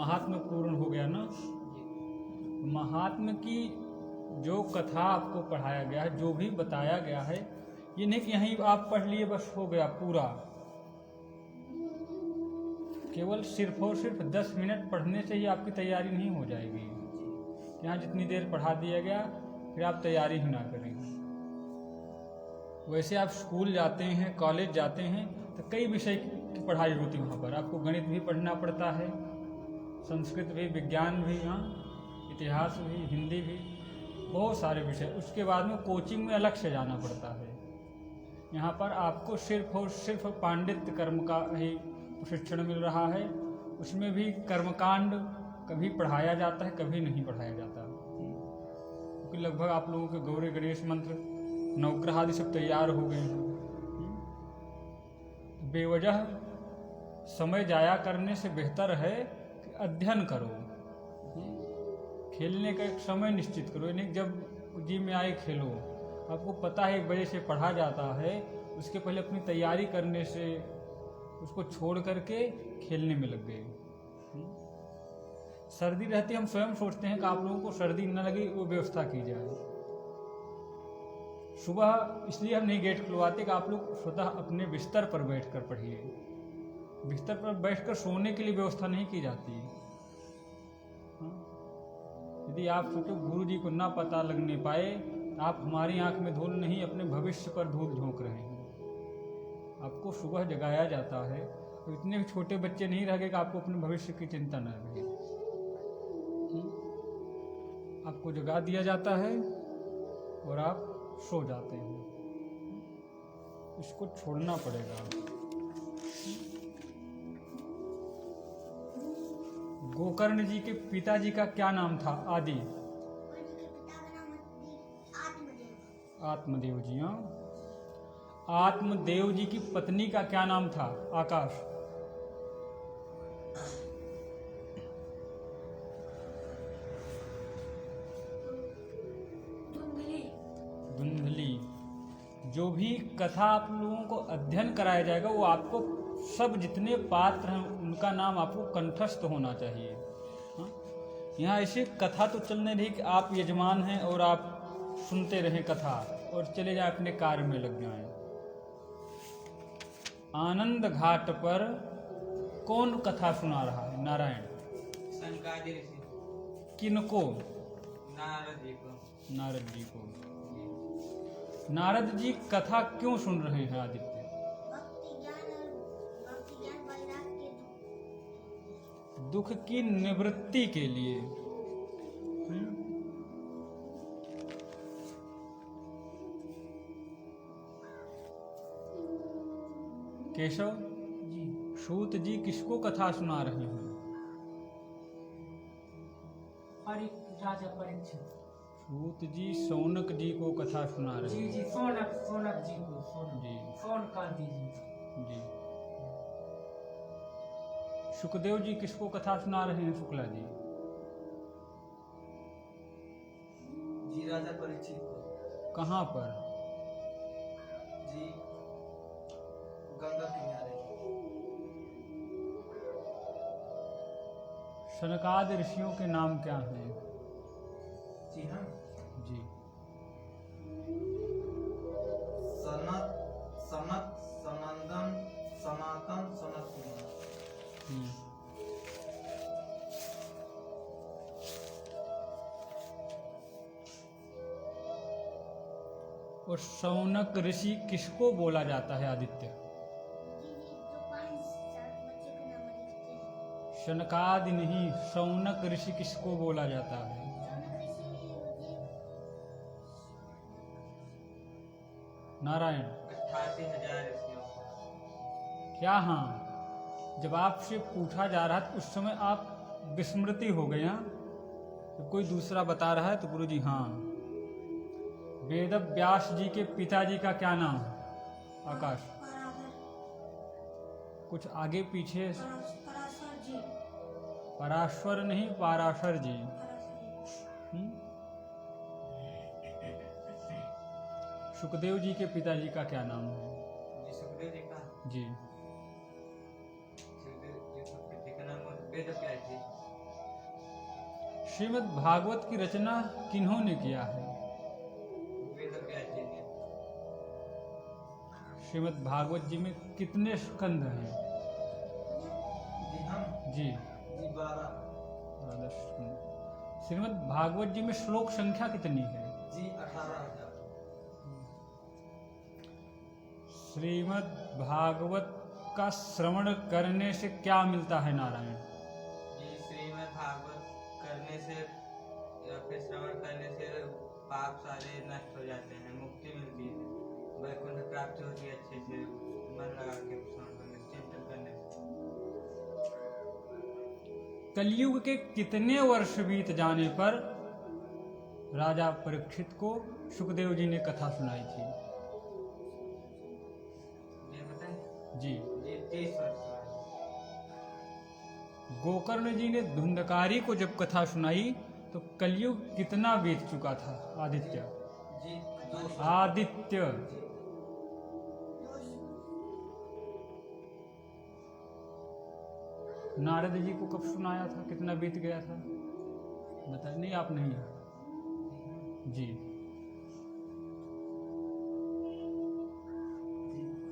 महात्म पूर्ण हो गया ना। महात्म की जो कथा आपको पढ़ाया गया है, जो भी बताया गया है, ये नहीं कि यहीं आप पढ़ लिए बस हो गया पूरा। केवल सिर्फ और सिर्फ 10 मिनट पढ़ने से ही आपकी तैयारी नहीं हो जाएगी। यहाँ जितनी देर पढ़ा दिया गया फिर आप तैयारी ही ना करें। वैसे आप स्कूल जाते हैं, कॉलेज जाते हैं तो कई विषय की पढ़ाई होती है। वहाँ पर आपको गणित भी पढ़ना पड़ता है, संस्कृत भी, विज्ञान भी, हाँ, इतिहास भी, हिंदी भी, बहुत सारे विषय। उसके बाद में कोचिंग में अलग से जाना पड़ता है। यहाँ पर आपको सिर्फ और सिर्फ पांडित्य कर्म का ही प्रशिक्षण मिल रहा है। उसमें भी कर्मकांड कभी पढ़ाया जाता है, कभी नहीं पढ़ाया जाता, क्योंकि लगभग आप लोगों के गौरी गणेश मंत्र, नवग्रह आदि सब तैयार हो गए हैं। बेवजह समय जाया करने से बेहतर है कि अध्ययन करो। खेलने का एक समय निश्चित करो, यानी जब जी में आए खेलो। आपको पता है 1 बजे से पढ़ा जाता है, उसके पहले अपनी तैयारी करने से उसको छोड़ करके खेलने में लग गए। सर्दी रहती, हम स्वयं सोचते हैं कि आप लोगों को सर्दी न लगे, वो व्यवस्था की जाए। सुबह इसलिए हम नहीं गेट खुलवाते कि आप लोग स्वतः अपने बिस्तर पर बैठकर पढ़िए। बिस्तर पर बैठकर सोने के लिए व्यवस्था नहीं की जाती। यदि आप सोचो गुरु जी को ना पता लगने पाए, आप हमारी आंख में धूल नहीं, अपने भविष्य पर धूल झोंक रहे हैं। आपको सुबह जगाया जाता है, तो इतने भी छोटे बच्चे नहीं रह गए कि आपको अपने भविष्य की चिंता न रहे। आपको जगा दिया जाता है और आप सो जाते हैं। इसको छोड़ना पड़ेगा। गोकर्ण जी के पिताजी का क्या नाम था? आदि आत्मदेव जी। हाँ, आत्मदेव जी की पत्नी का क्या नाम था? आकाश। धुंधली। जो भी कथा आप लोगों को अध्ययन कराया जाएगा, वो आपको सब जितने पात्र हैं उनका नाम आपको कंठस्थ होना चाहिए। यहाँ ऐसी कथा तो चल नहीं रही कि आप यजमान हैं और आप सुनते रहें कथा और चले जाए अपने कार्य में लग जाएं। आनंद घाट पर कौन कथा सुना रहा है? नारायण। किनको? नारद जी को। नारद जी को। नारद जी कथा क्यों सुन रहे हैं आदित्य? दुख की निवृत्ति के लिए। केशव जी, सूत जी किसको कथा सुना रहे हैं? राजा परीक्षित। सूत जी शौनक जी को कथा सुना रहे हैं। जी, शौनक जी को। जी, शौनकादि जी। सुखदेव जी किसको कथा सुना रहे हैं? शुक्ला जी। जी, राजा परीक्षित को। कहाँ पर? जी, गंगा किनारे। सनकादि ऋषियों के नाम क्या हैं? जी हाँ। जी। सनत, सनंदन, सनातन, सनत कुमार। और शौनक ऋषि किसको बोला जाता है आदित्य? शनकादि नहीं, शौनक ऋषि किसको बोला जाता है? नारायण। 88,000 ऋषियों को। क्या? हाँ, जब आपसे पूछा जा रहा था उस समय आप विस्मृति हो गए। हाँ, जब कोई दूसरा बता रहा है तो गुरु जी हाँ। वेद व्यास जी के पिताजी का क्या नाम है? आकाश। कुछ आगे पीछे। पराशर नहीं, पाराशर जी। सुखदेव जी के पिताजी का क्या नाम है? जी, सुखदेव जी का। जी। सुखदेव जी के पिता का नाम वेद व्यास जी। श्रीमद् भागवत की रचना किन्होंने किया है? वेद व्यास जी ने। श्रीमद् भागवत जी में कितने स्कंद हैं? जी हम जी जी 12 द्वादश स्कंद। श्रीमद् भागवत जी में श्लोक संख्या कितनी है? जी 18,000 श्रीमद् भागवत का श्रवण करने से क्या मिलता है नारायण? जी श्रीमद् भागवत करने से या फिर श्रवण करने से पाप सारे नष्ट हो जाते हैं, मुक्ति मिलती है, वैकुंठ प्राप्ति होती है अच्छे से मन लगा के श्रवण करने से, चिंतन करने से। कलयुग के कितने वर्ष बीत जाने पर राजा परीक्षित को सुखदेव जी ने कथा सुनाई थी? ये बताएं जी जी 30 वर्ष बाद। गोकर्ण जी ने धुंधकारी को जब कथा सुनाई तो कलयुग कितना बीत चुका था? आदित्य जी 200 आदित्य नारद जी को कब सुनाया था? कितना बीत गया था? बता नहीं, आप नहीं है जी।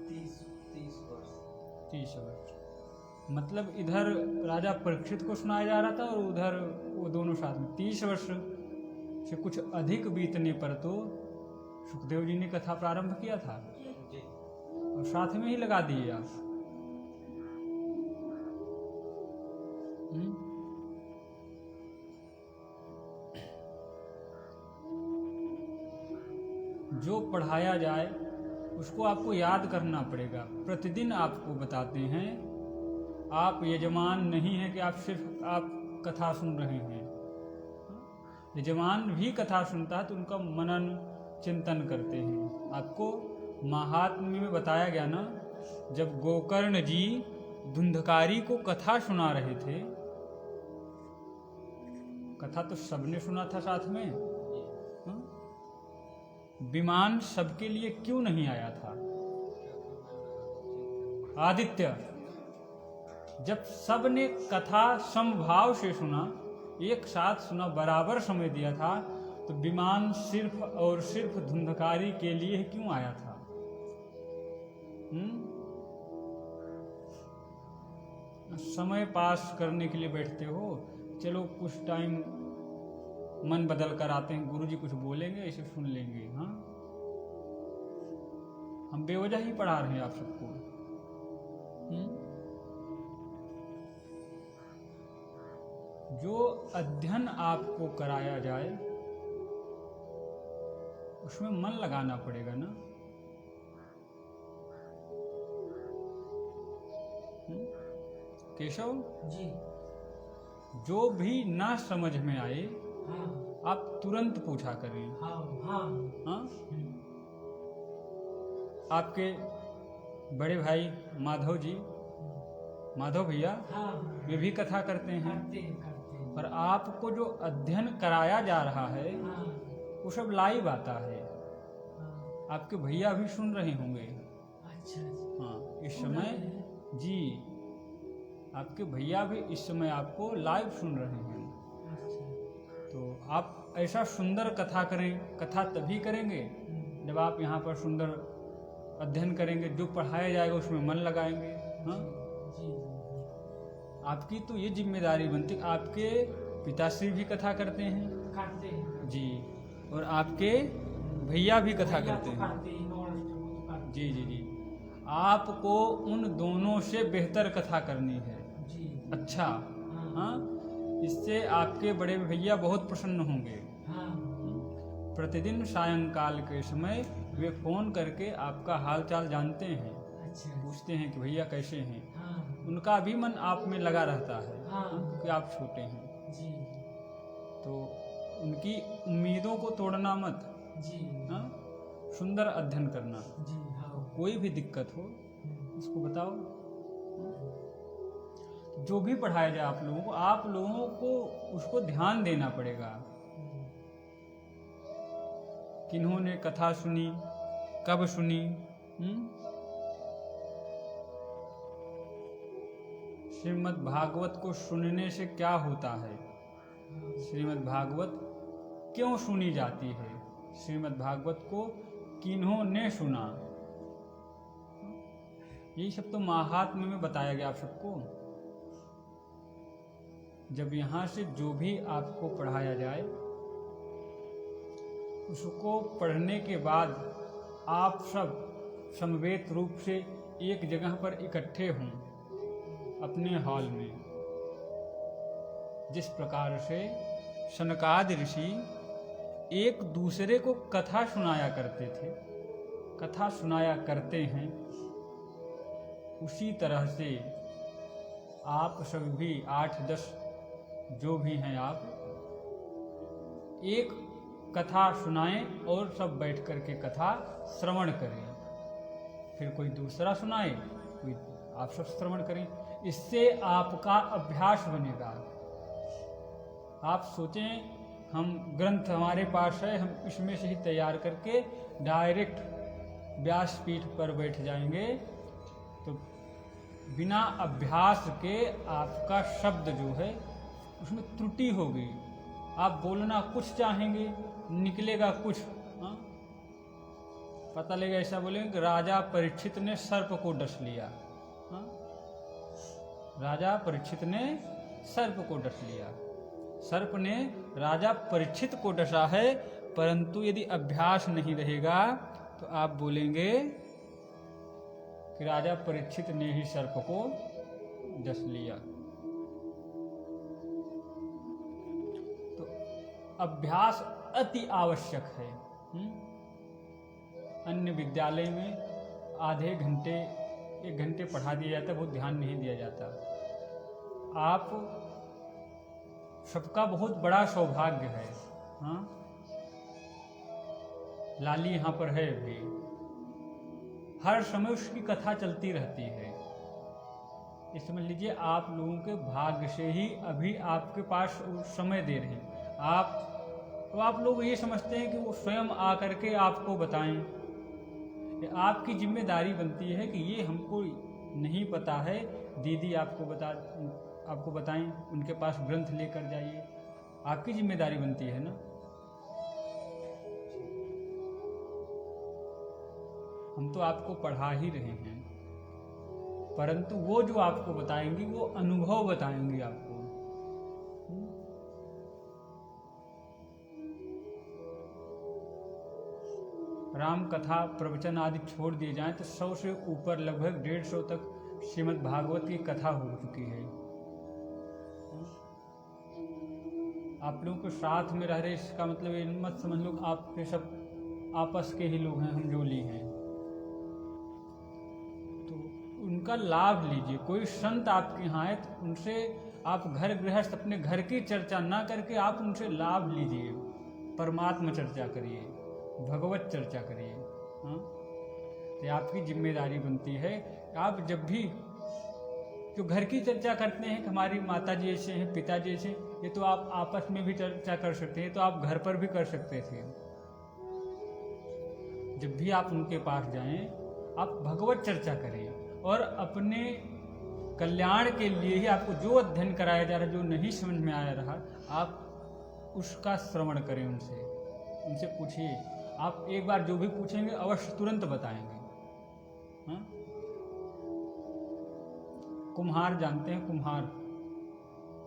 30 वर्ष 30 वर्ष मतलब इधर राजा परीक्षित को सुनाया जा रहा था और उधर वो दोनों साथ में 30 वर्ष से कुछ अधिक बीतने पर तो सुखदेव जी ने कथा प्रारंभ किया था जी। और साथ में ही लगा दिए आप। जो पढ़ाया जाए उसको आपको याद करना पड़ेगा। प्रतिदिन आपको बताते हैं, आप यजमान नहीं है कि आप सिर्फ आप कथा सुन रहे हैं। यजमान भी कथा सुनता है तो उनका मनन चिंतन करते हैं। आपको महात्म्य में बताया गया ना, जब गोकर्ण जी धुंधकारी को कथा सुना रहे थे, कथा तो सबने सुना था साथ में, विमान सबके लिए क्यों नहीं आया था? आदित्य जब सबने कथा समभाव से सुना, एक साथ सुना, बराबर समय दिया था, तो विमान सिर्फ और सिर्फ धुंधकारी के लिए क्यों आया था? समय पास करने के लिए बैठते हो, चलो कुछ टाइम मन बदल कर आते हैं, गुरुजी कुछ बोलेंगे इसे सुन लेंगे। हाँ, हम बेवजह ही पढ़ा रहे हैं आप सबको। जो अध्ययन आपको कराया जाए उसमें मन लगाना पड़ेगा ना। केशव जी जो भी ना समझ में आए हाँ आप तुरंत पूछा करें। हाँ हाँ हाँ, आपके बड़े भाई माधव जी, माधव भैया हाँ वे भी कथा करते हैं, करते हैं पर आपको जो अध्ययन कराया जा रहा है हाँ वो सब लाइव आता है। हाँ आपके भैया भी सुन रहे होंगे। अच्छा हाँ, इस समय जी आपके भैया भी इस समय आपको लाइव सुन रहे हैं। तो आप ऐसा सुंदर कथा करें। कथा तभी करेंगे जब आप यहाँ पर सुंदर अध्ययन करेंगे, जो पढ़ाया जाएगा उसमें मन लगाएंगे। हाँ, आपकी तो ये जिम्मेदारी बनती। आपके पिताश्री भी कथा करते हैं जी, और आपके भैया भी कथा करते हैं जी जी जी। आपको उन दोनों से बेहतर कथा करनी है। अच्छा, हाँ, इससे आपके बड़े भैया बहुत प्रसन्न होंगे। प्रतिदिन सायंकाल के समय वे फोन करके आपका हालचाल जानते हैं, पूछते हैं कि भैया कैसे हैं। उनका भी मन आप में लगा रहता है क्योंकि आप छोटे हैं। तो उनकी उम्मीदों को तोड़ना मत। हाँ, सुंदर अध्ययन करना। कोई भी दिक्कत हो उसको बताओ। जो भी पढ़ाया जाए आप लोगों को उसको ध्यान देना पड़ेगा। किन्होंने कथा सुनी, कब सुनी। श्रीमद् भागवत को सुनने से क्या होता है? श्रीमद् भागवत क्यों सुनी जाती है, श्रीमद् भागवत को किन्होंने सुना, यही सब तो महात्म्य में बताया गया आप सबको। जब यहाँ से जो भी आपको पढ़ाया जाए उसको पढ़ने के बाद आप सब समवेत रूप से एक जगह पर इकट्ठे हों अपने हॉल में। जिस प्रकार से सनकादि ऋषि एक दूसरे को कथा सुनाया करते थे, कथा सुनाया करते हैं, उसी तरह से आप सब भी 8-10 जो भी हैं आप एक कथा सुनाएं और सब बैठ कर के कथा श्रवण करें। फिर कोई दूसरा सुनाए, कोई आप सब श्रवण करें। इससे आपका अभ्यास बनेगा। आप सोचें हम ग्रंथ हमारे पास है, हम इसमें से ही तैयार करके डायरेक्ट व्यासपीठ पर बैठ जाएंगे तो बिना अभ्यास के आपका शब्द जो है उसमें त्रुटि होगी। आप बोलना कुछ चाहेंगे, निकलेगा कुछ। हाँ, पता लगेगा ऐसा बोलेंगे कि राजा परीक्षित ने सर्प को डस लिया। हाँ, राजा परीक्षित ने सर्प को डस लिया। सर्प ने राजा परीक्षित को डसा है, परंतु यदि अभ्यास नहीं रहेगा तो आप बोलेंगे कि राजा परीक्षित ने ही सर्प को डस लिया। तो अभ्यास अति आवश्यक है। अन्य विद्यालय में आधे घंटे 1 घंटे पढ़ा दिया जाता है, बहुत ध्यान नहीं दिया जाता। आप सबका बहुत बड़ा सौभाग्य है। हाँ, लाली यहाँ पर है भी, हर समय उसकी कथा चलती रहती है। ये समझ लीजिए आप लोगों के भाग्य से ही अभी आपके पास समय दे रहे हैं। आप लोग ये समझते हैं कि वो स्वयं आकर के आपको बताएं। ये आपकी जिम्मेदारी बनती है कि ये हमको नहीं पता है, दीदी आपको बताएं, उनके पास ग्रंथ लेकर जाइए। आपकी जिम्मेदारी बनती है ना। हम तो आपको पढ़ा ही रहे हैं, परंतु वो जो आपको बताएंगी वो अनुभव बताएंगी आपको। राम कथा प्रवचन आदि छोड़ दिए जाएं तो 100 से ऊपर लगभग 150 तक श्रीमद् भागवत की कथा हो चुकी है। आप लोगों के साथ में रह रहे, इसका मतलब ये मत समझ लो आपके सब आपस के ही लोग हैं, हम जोली हैं। तो उनका लाभ लीजिए। कोई संत आपके यहाँ आए तो उनसे आप घर गृहस्थ अपने घर की चर्चा ना करके आप उनसे लाभ लीजिए, परमात्मा चर्चा करिए, भगवत चर्चा करिए। हाँ, तो आपकी जिम्मेदारी बनती है। आप जब भी जो घर की चर्चा करते हैं कि हमारी माता जी ऐसे हैं, पिताजी ऐसे, ये तो आप आपस में भी चर्चा कर सकते हैं, तो आप घर पर भी कर सकते थे। जब भी आप उनके पास जाएं आप भगवत चर्चा करें और अपने कल्याण के लिए ही आपको जो अध्ययन कराया जा रहा है, जो नहीं समझ में आ रहा, आप उसका श्रवण करें। उनसे पूछिए। आप एक बार जो भी पूछेंगे अवश्य तुरंत बताएंगे। हाँ? कुम्हार जानते हैं?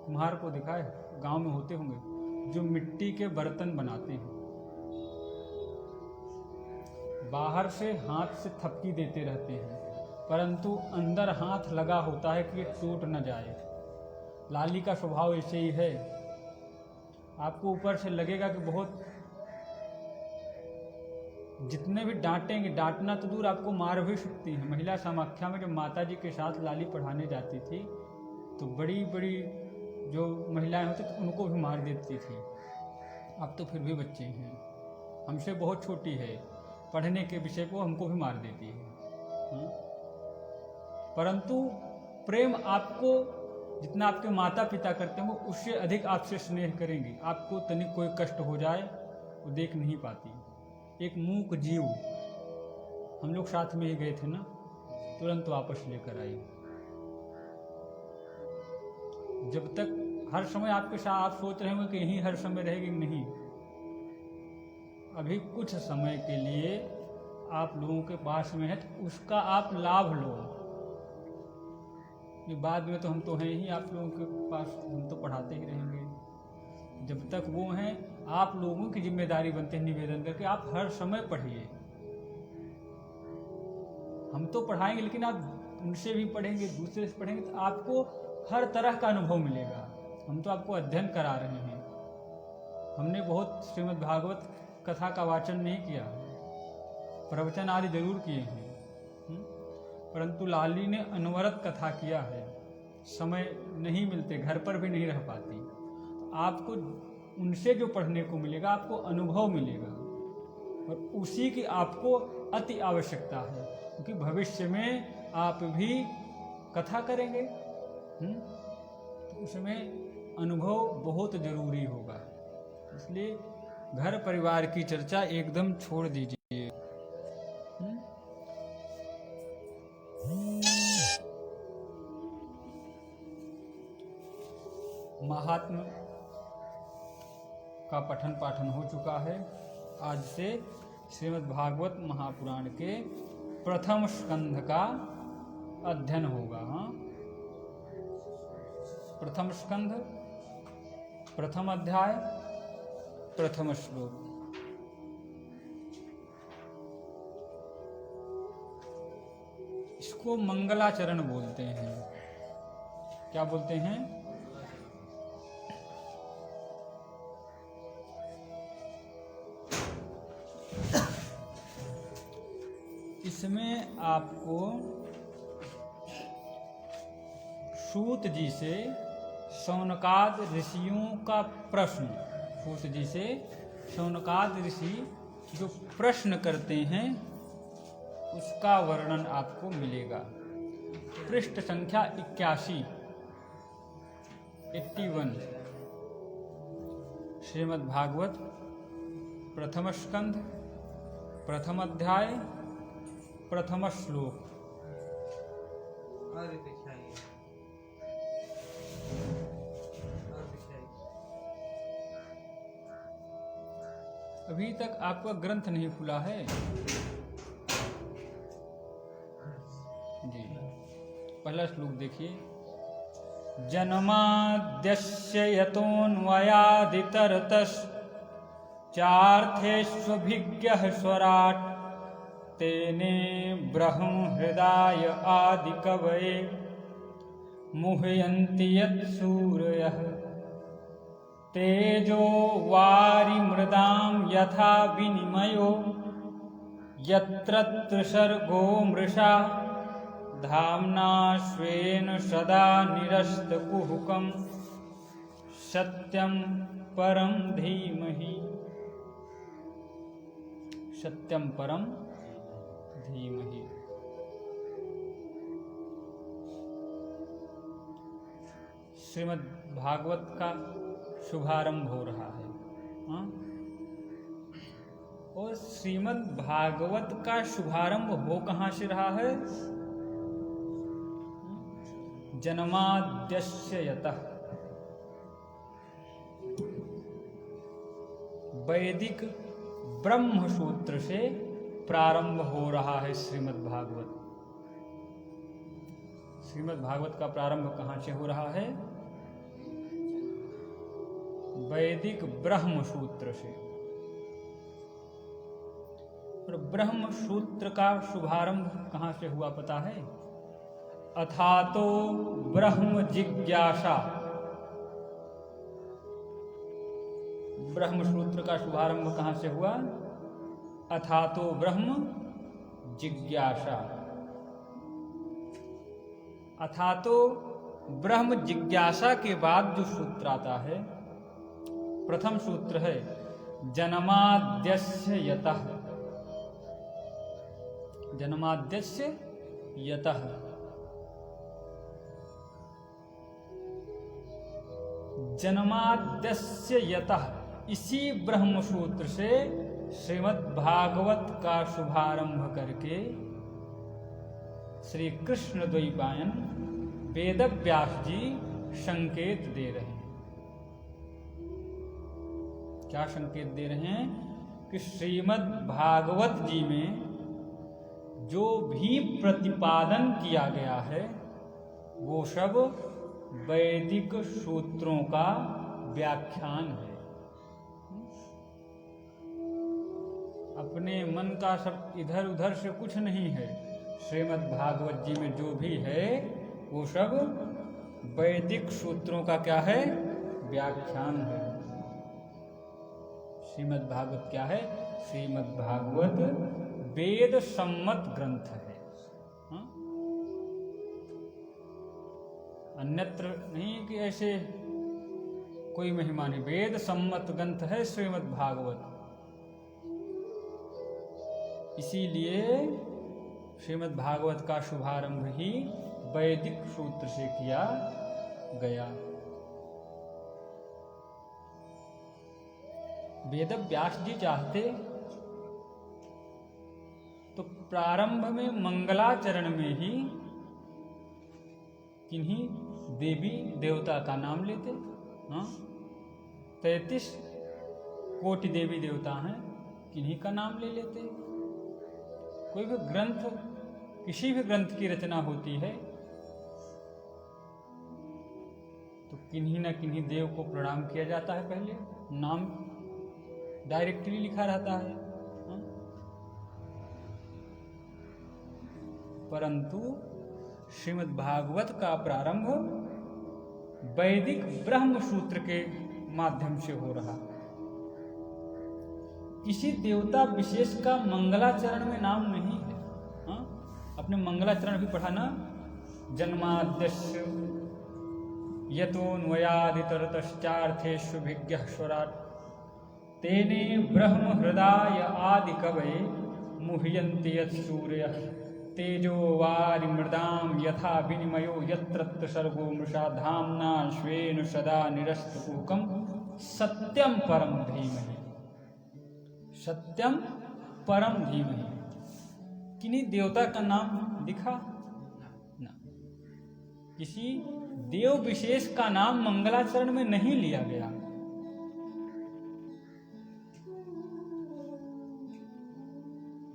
कुम्हार को देखा है, गांव में होते होंगे, जो मिट्टी के बर्तन बनाते हैं। बाहर से हाथ से थपकी देते रहते हैं, परंतु अंदर हाथ लगा होता है कि ये टूट न जाए। लाली का स्वभाव ऐसे ही है। आपको ऊपर से लगेगा कि बहुत, जितने भी डांटेंगे, डांटना तो दूर, आपको मार भी सकती है। महिला समाख्या में जब माता जी के साथ लाली पढ़ाने जाती थी तो बड़ी बड़ी जो महिलाएं होती थी उनको भी मार देती थी। अब तो फिर भी बच्चे हैं, हमसे बहुत छोटी है, पढ़ने के विषय को हमको भी मार देती है। परंतु प्रेम आपको जितना आपके माता पिता करते हैं उससे अधिक आपसे स्नेह करेंगी। आपको तनिक कोई कष्ट हो जाए वो देख नहीं पाती। एक मूक जीव, हम लोग साथ में ही गए थे ना, तुरंत वापस लेकर आई। जब तक हर समय आपके साथ आप सोच रहे होंगे कि यही हर समय रहेगी, नहीं। अभी कुछ समय के लिए आप लोगों के पास में है, तो उसका आप लाभ लो। ये बाद में तो हम तो हैं ही आप लोगों के पास, हम तो पढ़ाते ही रहेंगे। जब तक वो हैं, आप लोगों की जिम्मेदारी बनते हैं निवेदन करके आप हर समय पढ़िए। हम तो पढ़ाएंगे, लेकिन आप उनसे भी पढ़ेंगे, दूसरे से पढ़ेंगे, तो आपको हर तरह का अनुभव मिलेगा। हम तो आपको अध्ययन करा रहे हैं। हमने बहुत श्रीमद् भागवत कथा का वाचन नहीं किया, प्रवचन आदि जरूर किए हैं, परंतु लाली ने अनवरत कथा किया है। समय नहीं मिलते, घर पर भी नहीं रह पाती। तो आपको उनसे जो पढ़ने को मिलेगा, आपको अनुभव मिलेगा, और उसी की आपको अति आवश्यकता है, क्योंकि भविष्य में आप भी कथा करेंगे, तो उसमें अनुभव बहुत जरूरी होगा। इसलिए घर परिवार की चर्चा एकदम छोड़ दीजिए। महात्म का पठन पाठन हो चुका है। आज से श्रीमद् भागवत महापुराण के प्रथम स्कंध का अध्ययन होगा। प्रथम स्कंध, प्रथम अध्याय, प्रथम श्लोक। इसको मंगलाचरण बोलते हैं। क्या बोलते हैं? इसमें आपको सूत जी से शौनकाद ऋषियों का प्रश्न, सूत जी से शौनकाद ऋषि जो प्रश्न करते हैं उसका वर्णन आपको मिलेगा। पृष्ठ संख्या 81 श्रीमद् भागवत प्रथम स्कंध, प्रथम अध्याय, प्रथम श्लोक। और दिखाइए, और दिखाइए। अभी तक आपका ग्रंथ नहीं खुला है जी। पहला श्लोक देखिए। जन्माद्यस्य यतोऽन्वयादितरतश्चार्थेष्वभिज्ञः स्वराट् तेने ब्रह्म हृदय आदिकवये मुह्यन्ति यत्सूरयः तेजो वारिमृदां यथा विनिमयो यत्र त्रिसर्गो मृषा धाम्ना स्वेन सदा निरस्तकुहकं सत्यं परं धीमहि। सत्यं परं धीमहि। श्रीमद् भागवत का शुभारंभ हो रहा है। और श्रीमद् भागवत का शुभारंभ हो कहाँ से रहा है? जन्माद्यस्य यतः। वैदिक ब्रह्म सूत्र से प्रारंभ हो रहा है श्रीमद् भागवत। श्रीमद् भागवत का प्रारंभ कहाँ से हो रहा है? वैदिक ब्रह्म सूत्र से। और ब्रह्म सूत्र का शुभारंभ कहाँ से हुआ पता है? अथातो ब्रह्म जिज्ञासा। ब्रह्म सूत्र का शुभारंभ कहाँ से हुआ? अथातो ब्रह्म जिज्ञासा। अथातो ब्रह्म जिज्ञासा के बाद जो सूत्र आता है, प्रथम सूत्र है जन्माद्यस्य यतः। जन्माद्यस्य यतः। जन्माद्यस्य यतः, इसी ब्रह्म सूत्र से श्रीमद् भागवत का शुभारंभ करके श्री कृष्ण द्वैपायन वेद व्यास जी संकेत दे रहे हैं। क्या संकेत दे रहे हैं कि श्रीमद् भागवत जी में जो भी प्रतिपादन किया गया है वो सब वैदिक सूत्रों का व्याख्यान है। अपने मन का सब इधर उधर से कुछ नहीं है। श्रीमद् भागवत जी में जो भी है वो सब वैदिक सूत्रों का क्या है? व्याख्यान है। श्रीमद् भागवत क्या है? श्रीमद् भागवत वेद सम्मत ग्रंथ है। हाँ? अन्यत्र नहीं कि ऐसे कोई महिमा नहीं, वेद सम्मत ग्रंथ है श्रीमद् भागवत। इसीलिए श्रीमद् भागवत का शुभारंभ ही वैदिक सूत्र से किया गया। वेद व्यास जी चाहते तो प्रारंभ में मंगलाचरण में ही किन्हीं देवी देवता का नाम लेते। हाँ, 33 कोटि देवी देवता हैं, किन्हीं का नाम ले लेते। कोई भी ग्रंथ, किसी भी ग्रंथ की रचना होती है तो किन्हीं न किन्हीं देव को प्रणाम किया जाता है। पहले नाम डायरेक्टली लिखा रहता है। हाँ? परंतु श्रीमद् भागवत का प्रारंभ वैदिक ब्रह्म सूत्र के माध्यम से हो रहा। किसी देवता विशेष का मंगलाचरण में नाम नहीं है। हाँ? अपने मंगलाचरण भी पढ़ा ना, जन्माद्यस्य यतोऽन्वयादितरतश्चार्थेष्वभिज्ञः स्वराट् तेने ब्रह्म हृदय आदि कवये मुह्यन्ति यत्सूर्यः तेजो वारि मृदां यथा विनिमयो यत्र सर्गो मृषा धाम्ना स्वेन सदा निरस्तकुहकं सत्यं परम धीमहि। सत्यम परम धीमहि। किन्हीं देवता का नाम दिखा ना, किसी देव विशेष का नाम मंगलाचरण में नहीं लिया गया।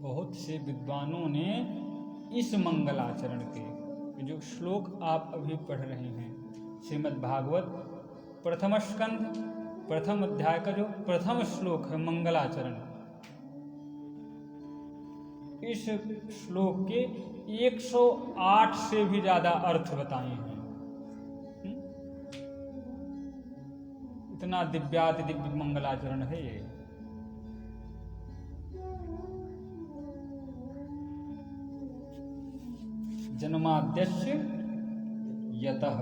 बहुत से विद्वानों ने इस मंगलाचरण के जो श्लोक आप अभी पढ़ रहे हैं, श्रीमद् भागवत प्रथम स्कंध प्रथम अध्याय का जो प्रथम श्लोक है मंगलाचरण, इस श्लोक के 108 से भी ज्यादा अर्थ बताए हैं। इतना दिव्याति दिव्य मंगलाचरण है ये। जन्माद्यस्य यतः,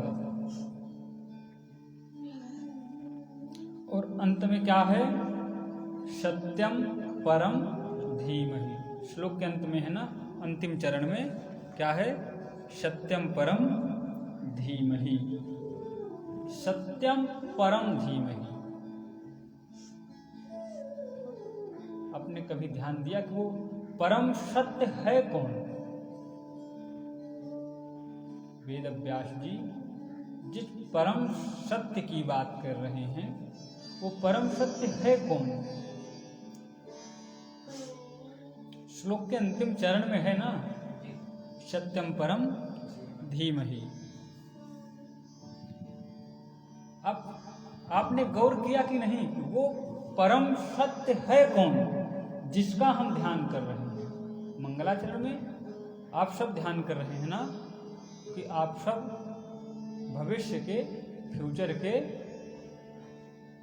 और अंत में क्या है? सत्यम परम धीमहि। श्लोक के अंत में है ना, अंतिम चरण में क्या है? सत्यम परम धीमहि। सत्यम परम धीमहि। आपने कभी ध्यान दिया कि वो परम सत्य है कौन? वेद व्यास जी जिस परम सत्य की बात कर रहे हैं वो परम सत्य है कौन? श्लोक के अंतिम चरण में है ना, सत्यम परम धीमहि। अब आपने गौर किया कि नहीं, वो परम सत्य है कौन जिसका हम ध्यान कर रहे हैं? मंगलाचरण में आप सब ध्यान कर रहे हैं ना कि आप सब भविष्य के, फ्यूचर के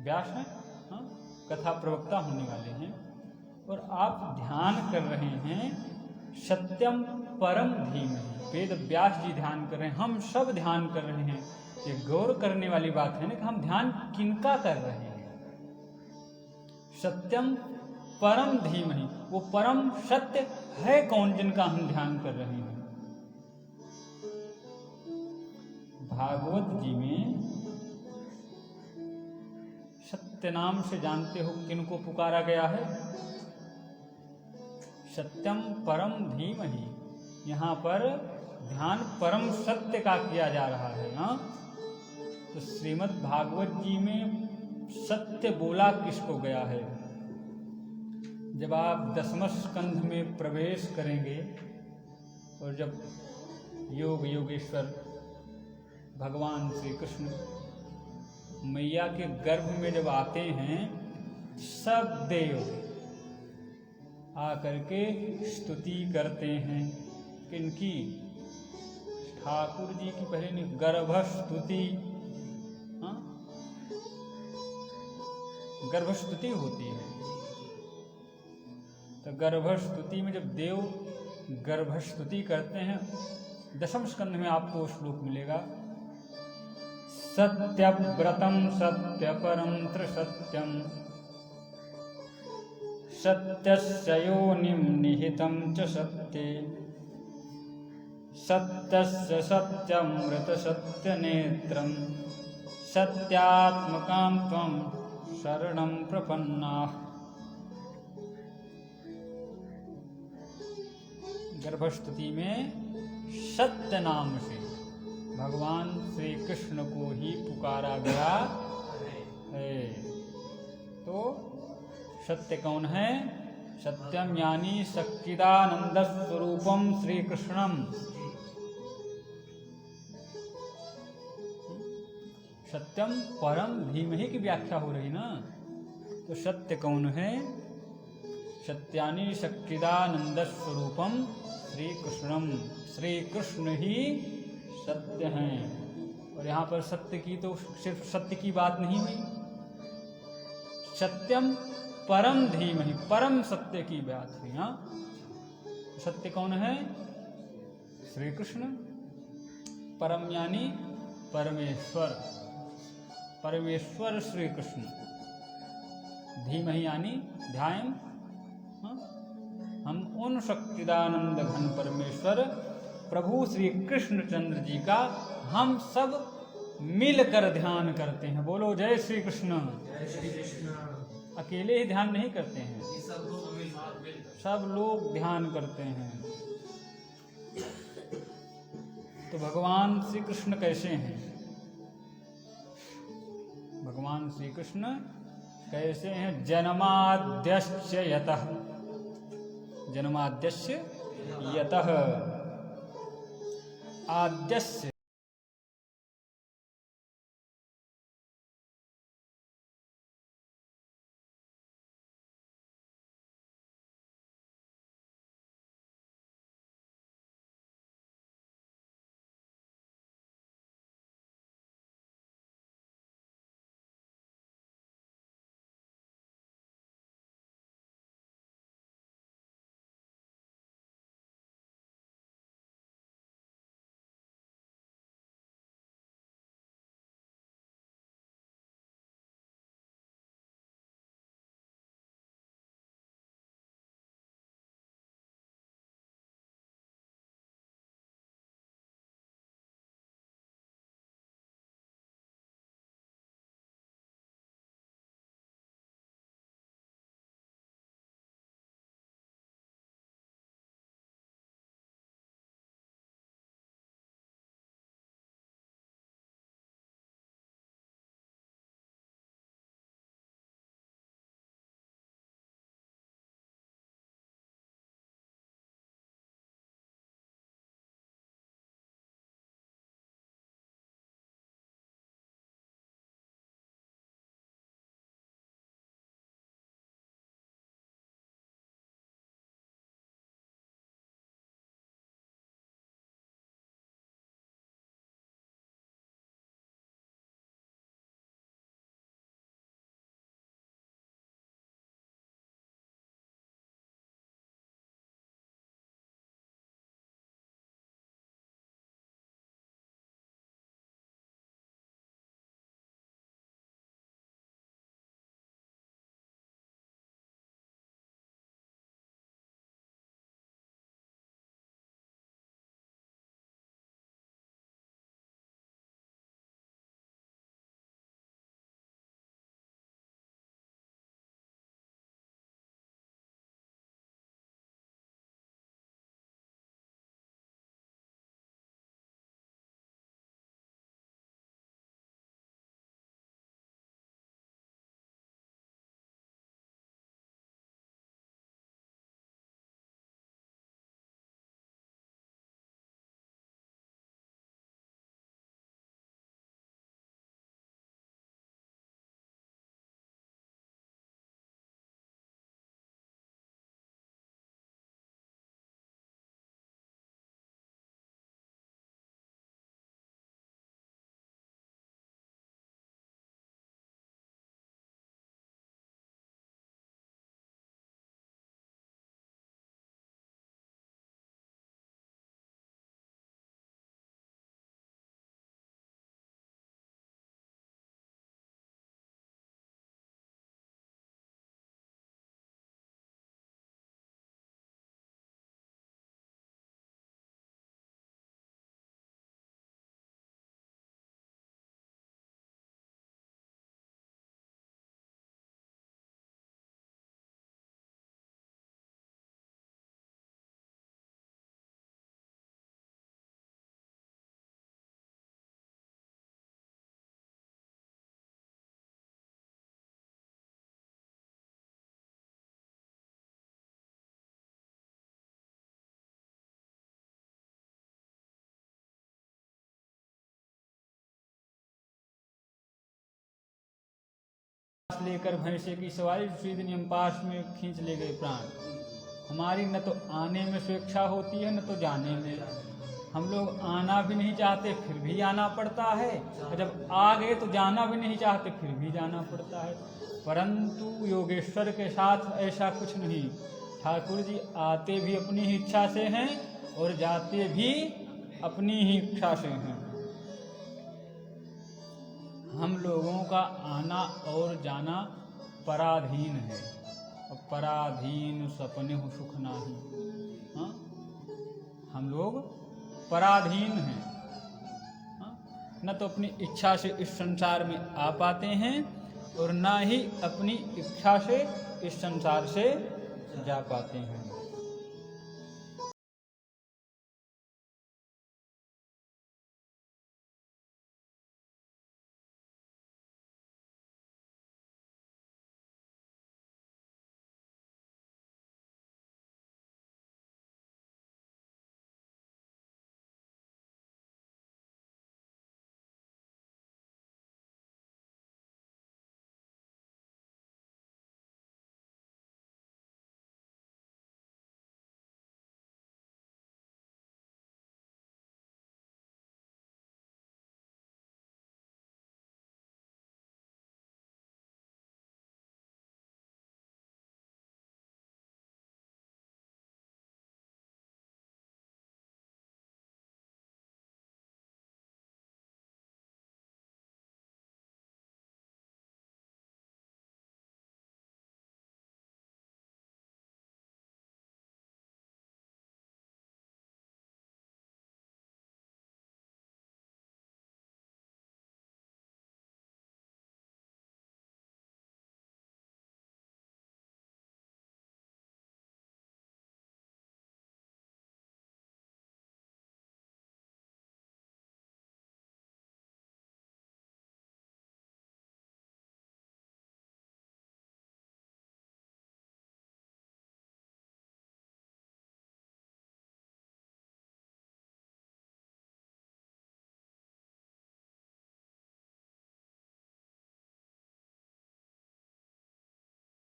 व्यास हैं। हाँ? कथा प्रवक्ता होने वाले हैं और आप ध्यान कर रहे हैं सत्यम परम धीमहि। वेद व्यास जी ध्यान कर रहे हैं, हम सब ध्यान कर रहे हैं। ये गौर करने वाली बात है ना कि हम ध्यान किनका कर रहे हैं? सत्यम परम धीमहि। वो परम सत्य है कौन जिनका हम ध्यान कर रहे हैं? भागवत जी में सत्य नाम से जानते हो किनको पुकारा गया है? सत्यम परम धीमहि। यहाँ पर ध्यान परम सत्य का किया जा रहा है। हाँ, तो श्रीमद् भागवत जी में सत्य बोला किसको गया है। जब आप 10वें स्कंध में प्रवेश करेंगे और जब योग योगेश्वर भगवान श्री कृष्ण मैया के गर्भ में जब आते हैं, सब देव आकर के स्तुति करते हैं। किनकी? ठाकुर जी की पहले नहीं, गर्भस्तुति। हाँ, गर्भस्तुति होती है। तो गर्भस्तुति में जब देव गर्भस्तुति करते हैं, 10वें स्कंध में आपको श्लोक मिलेगा, सत्यव्रतम सत्यपरम त्रिसत्यम सत्यस्य योनिं निहितं च सत्ये सत्यस्य सत्यमृत सत्यनेत्रं सत्यात्मकां त्वं शरणं प्रपन्नाः। गर्भस्तुति में सत्य नाम से भगवान श्री कृष्ण को ही पुकारा गया है। तो सत्य कौन है? सत्यम यानी सच्चिदानंद स्वरूपम श्री कृष्णम। सत्यम परम धीमहि की व्याख्या हो रही ना। तो सत्य कौन है? सत्यानि सच्चिदानंद स्वरूपम श्री कृष्णम। श्री कृष्ण ही सत्य हैं। और यहाँ पर सत्य की तो सिर्फ सत्य की बात नहीं हुई, सत्यम परम धीमहि, परम सत्य की बात हुई। हाँ, सत्य कौन है? श्री कृष्ण। परम यानी परमेश्वर, परमेश्वर श्री कृष्ण। धीमहि यानी ध्यान। हम उन सच्चिदानंद घन परमेश्वर प्रभु श्री कृष्णचंद्र जी का हम सब मिलकर ध्यान करते हैं। बोलो जय श्री कृष्ण। जय श्री कृष्ण। अकेले ही ध्यान नहीं करते हैं, सब लोग ध्यान करते हैं। तो भगवान श्री कृष्ण कैसे हैं? भगवान श्री कृष्ण कैसे हैं? जन्माद्यस्य यतः, जन्माद्यस्य यतः, आद्यस्य लेकर भैंसे की सवारी, दूसरी दिन यमपाश में खींच ले गए प्राण। हमारी न तो आने में स्वेच्छा होती है न तो जाने में। हम लोग आना भी नहीं चाहते फिर भी आना पड़ता है, और जब आ गए तो जाना भी नहीं चाहते फिर भी जाना पड़ता है। परंतु योगेश्वर के साथ ऐसा कुछ नहीं। ठाकुर जी आते भी अपनी ही इच्छा से हैं और जाते भी अपनी ही इच्छा से हैं। हम लोगों का आना और जाना पराधीन है, और पराधीन सपने हो सुख नाही। हाँ, हम लोग पराधीन हैं। हाँ? न तो अपनी इच्छा से इस संसार में आ पाते हैं और न ही अपनी इच्छा से इस संसार से जा पाते हैं।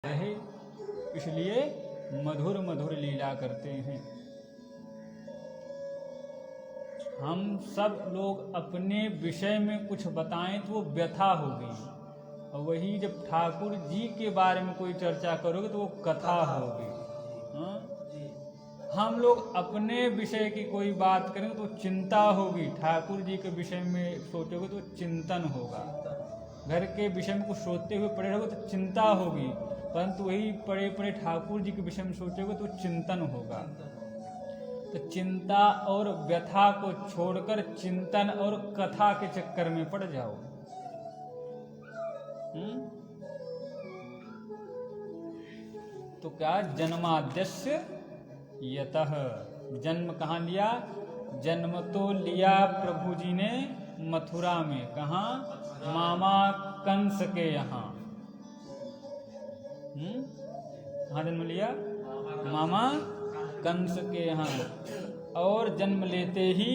रहे इसलिए मधुर मधुर लीला करते हैं। हम सब लोग अपने विषय में कुछ बताएं तो वो व्यथा होगी, और वही जब ठाकुर जी के बारे में कोई चर्चा करोगे तो वो कथा होगी। हाँ? हम लोग अपने विषय की कोई बात करेंगे तो चिंता होगी, ठाकुर जी के विषय में सोचोगे तो चिंतन होगा। घर के विषय में कुछ सोचते हुए पड़े रहोगे तो चिंता होगी, परंतु वही पड़े पड़े ठाकुर जी के विषय में सोचोगे तो चिंतन होगा। तो चिंता और व्यथा को छोड़कर चिंतन और कथा के चक्कर में पड़ जाओ। तो क्या जन्माद्यस्य यतः, जन्म कहाँ लिया? जन्म तो लिया प्रभु जी ने मथुरा में। कहाँ? मामा कंस के यहाँ। कहाँ जन्म लिया? मामा कंस के यहाँ। और जन्म लेते ही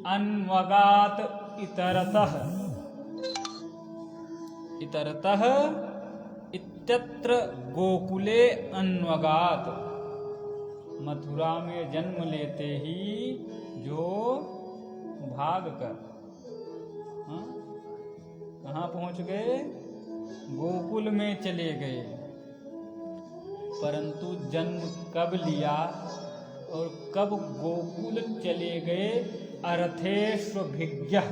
अन्वगात इतरतः, इतरतः इत्यत्र गोकुले अन्वगात। मथुरा में जन्म लेते ही जो भाग कर कहाँ पहुँच गए? गोकुल में चले गए। परंतु जन्म कब लिया और कब गोकुल चले गए? अर्थेष्वभिज्ञः,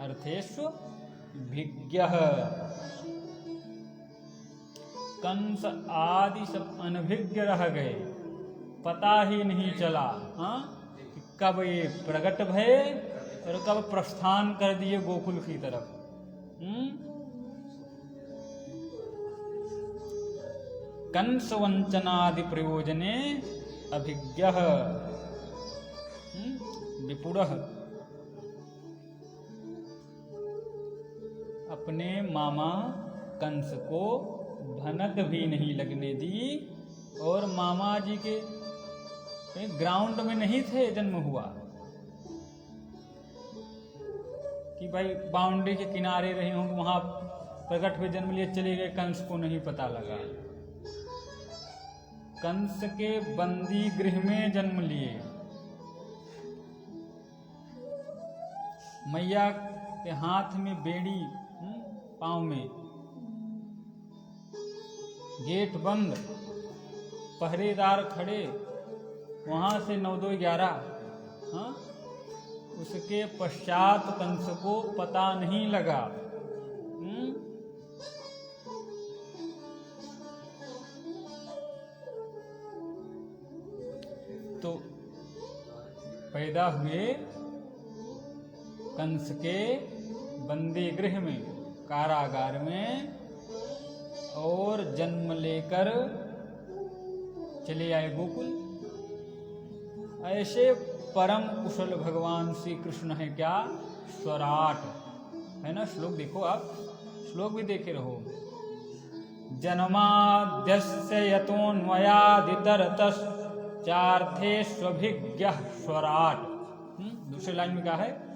अर्थेष्वभिज्ञः। कंस आदि सब अनभिज्ञ रह गए, पता ही नहीं चला कि कब ये प्रकट भये और कब प्रस्थान कर दिए गोकुल की तरफ। कंस वंचनादि प्रयोजने अभिज्ञः विपुरः। अपने मामा कंस को भनक भी नहीं लगने दी, और मामा जी के ग्राउंड में नहीं थे जन्म हुआ, कि भाई बाउंड्री के किनारे रहे होंगे, वहाँ प्रकट हुए, जन्म लिए, चले गए, कंस को नहीं पता लगा। कंस के बंदी गृह में जन्म लिए, मैया के हाथ में बेड़ी, पांव में, गेट बंद, पहरेदार खड़े, वहां से 9 2 11। हाँ, उसके पश्चात कंस को पता नहीं लगा। तो पैदा हुए कंस के बंदी गृह में, कारागार में, और जन्म लेकर चले आए गोकुल। ऐसे परम कुशल भगवान श्री कृष्ण है क्या, स्वराट है ना। श्लोक देखो आप, श्लोक भी देखे रहो। जन्माद्यस्य यतोऽन्वयादितरतश्चार्थेष्वभिज्ञः स्वराट। दूसरे लाइन में क्या है,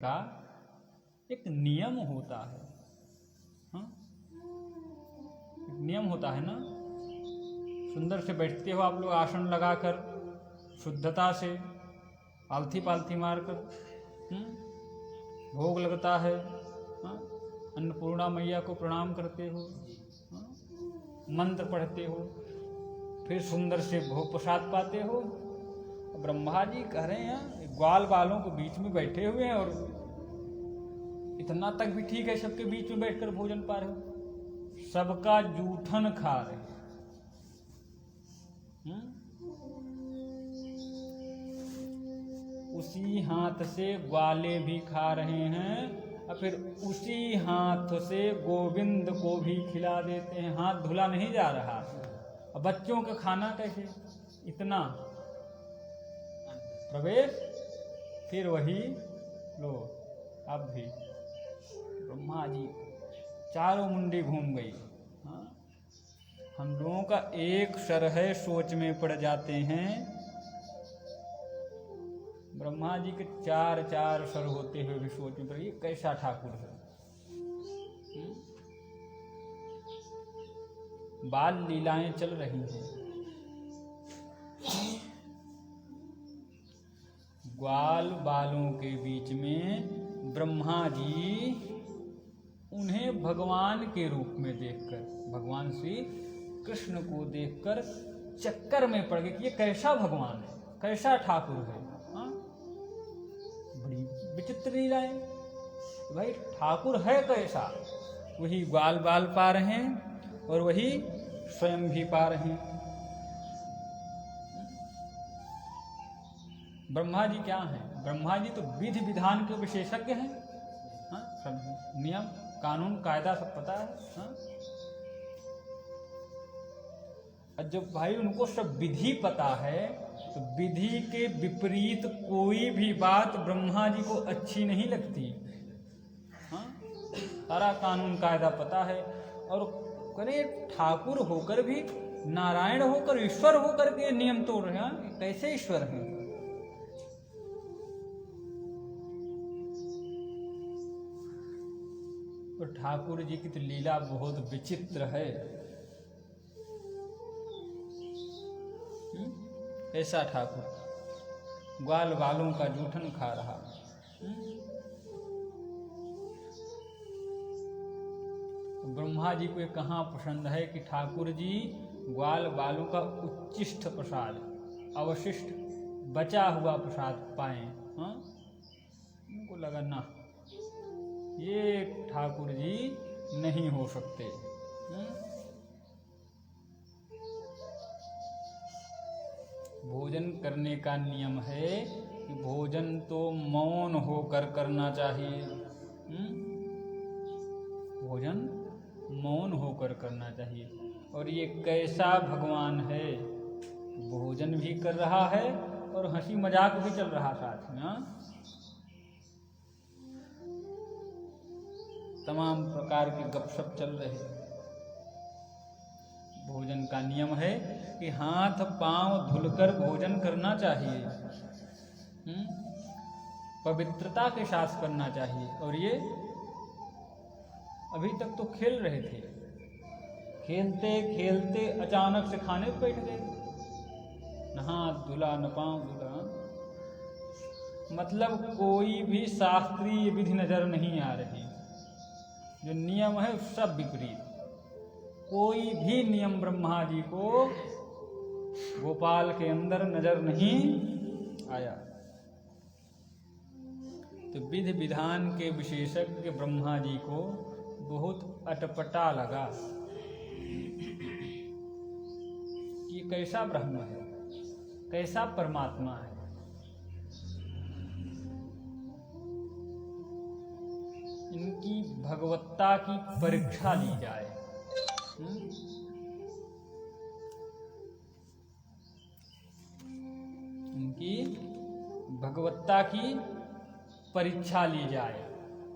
का एक नियम होता है। हाँ, एक नियम होता है ना। सुंदर से बैठते हो आप लोग आसन लगाकर, शुद्धता से, आलथी पालथी मारकर, भोग लगता है। हाँ, अन्नपूर्णा मैया को प्रणाम करते हो, हाँ, मंत्र पढ़ते हो, फिर सुंदर से भोग प्रसाद पाते हो। ब्रह्मा जी कह रहे हैं ग्वाल बालों के बीच में बैठे हुए हैं, और इतना तक भी ठीक है, सबके बीच में बैठकर भोजन पा रहे हो, सबका जूठन खा रहे हैं। उसी हाथ से ग्वाले भी खा रहे हैं, और फिर उसी हाथ से गोविंद को भी खिला देते हैं। हाथ धुला नहीं जा रहा। अब बच्चों का खाना कैसे, इतना प्रवेश, फिर वही लो। अब भी ब्रह्मा जी चारों मुंडी घूम गई। हाँ, हम लोगों का एक सर है, सोच में पड़ जाते हैं। ब्रह्मा जी के चार चार सर होते हुए भी सोच में पड़, ये कैसा ठाकुर है। बाल लीलाएं चल रही हैं। ग्वाल बालों के बीच में ब्रह्मा जी उन्हें भगवान के रूप में देखकर, भगवान श्री कृष्ण को देखकर चक्कर में पड़ गए कि ये कैसा भगवान है, कैसा ठाकुर है। हाँ, बड़ी विचित्र लीलाएं। भाई ठाकुर है कैसा, वही ग्वाल बाल पा रहे हैं और वही स्वयं भी पा रहे हैं। ब्रह्मा जी क्या हैं? ब्रह्मा जी तो विधि विधान के विशेषज्ञ हैं। हाँ, सब नियम कानून कायदा सब पता है। हाँ, और जब भाई उनको सब विधि पता है तो विधि के विपरीत कोई भी बात ब्रह्मा जी को अच्छी नहीं लगती। हाँ, सारा कानून कायदा पता है। और करे ठाकुर होकर भी, नारायण होकर, ईश्वर होकर के नियम तोड़ रहे हैं। कैसे ईश्वर हैं? तो ठाकुर जी की तो लीला बहुत विचित्र है। ऐसा ठाकुर ग्वाल बालों का जूठन खा रहा। ब्रह्मा जी को कहाँ पसंद है कि ठाकुर जी ग्वाल बालों का उच्चिष्ट प्रसाद, अवशिष्ट बचा हुआ प्रसाद पाएं। हाँ, उनको लगा ना, ये ठाकुर जी नहीं हो सकते। भोजन करने का नियम है कि भोजन तो मौन होकर करना चाहिए। भोजन मौन होकर करना चाहिए। और ये कैसा भगवान है, भोजन भी कर रहा है और हंसी मजाक भी चल रहा साथ में। तमाम प्रकार के गपशप चल रहे। भोजन का नियम है कि हाथ पांव धुलकर भोजन करना चाहिए। पवित्रता के साथ करना चाहिए। और ये अभी तक तो खेल रहे थे, खेलते खेलते अचानक से खाने पर बैठ गए। न हाथ धुला न पांव धुला। मतलब कोई भी शास्त्रीय विधि नजर नहीं आ रही। जो नियम है सब विपरीत। कोई भी नियम ब्रह्मा जी को गोपाल के अंदर नजर नहीं आया। तो विधि विधान के विशेषज्ञ ब्रह्मा जी को बहुत अटपटा लगा कि कैसा ब्रह्म है, कैसा परमात्मा है। इनकी भगवत्ता की परीक्षा ली जाए। इनकी भगवत्ता की परीक्षा ली जाए।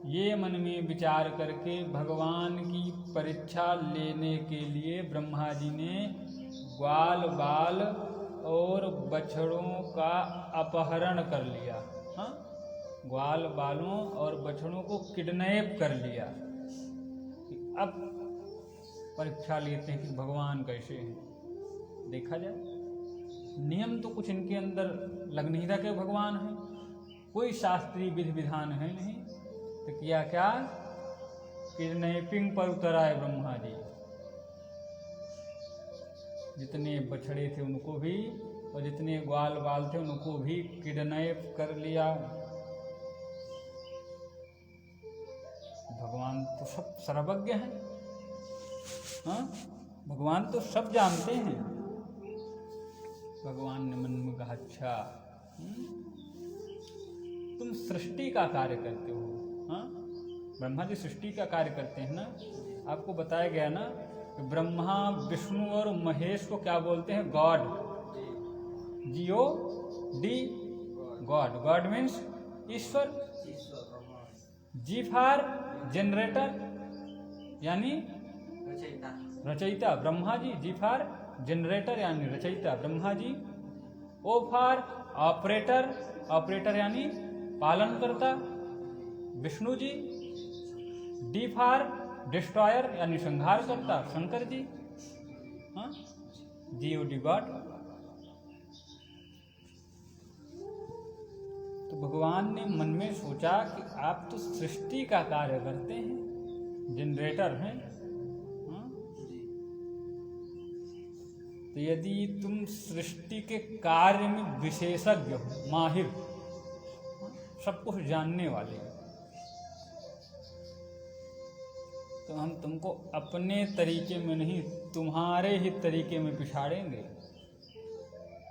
ये मन में विचार करके भगवान की परीक्षा लेने के लिए ब्रह्मा जी ने ग्वाल बाल और बछड़ों का अपहरण कर लिया। हाँ, ग्वाल बालों और बछड़ों को किडनैप कर लिया। अब परीक्षा लेते हैं कि भगवान कैसे हैं। देखा जाए, नियम तो कुछ इनके अंदर लग नहीं रहा कि भगवान है। कोई शास्त्रीय विधि विधान है नहीं। तो किया क्या, किडनैपिंग पर उतर आए ब्रह्मा जी। जितने बछड़े थे उनको भी और जितने ग्वाल बाल थे उनको भी किडनैप कर लिया। भगवान तो सब सर्वज्ञ हैं। हाँ, भगवान तो सब जानते हैं। भगवान ने मन में कहा, अच्छा तुम सृष्टि का कार्य करते हो। हाँ, ब्रह्मा जी सृष्टि का कार्य करते हैं ना। आपको बताया गया ना कि ब्रह्मा विष्णु और महेश को क्या बोलते हैं? God. GOD, God. God means ईश्वर। जी फॉर जनरेटर यानी रचयिता Brahma ji. G for generator यानी रचयिता Brahma ji. O for operator, operator यानी पालन करता Vishnu ji. D for destroyer यानी संहार करता शंकर जी। हाँ, GOD गॉड। तो भगवान ने मन में सोचा कि आप तो सृष्टि का कार्य करते हैं, जनरेटर हैं। हाँ? तो यदि तुम सृष्टि के कार्य में विशेषज्ञ हो, माहिर, सब कुछ जानने वाले, तो हम तुमको अपने तरीके में नहीं, तुम्हारे ही तरीके में पिछाड़ेंगे।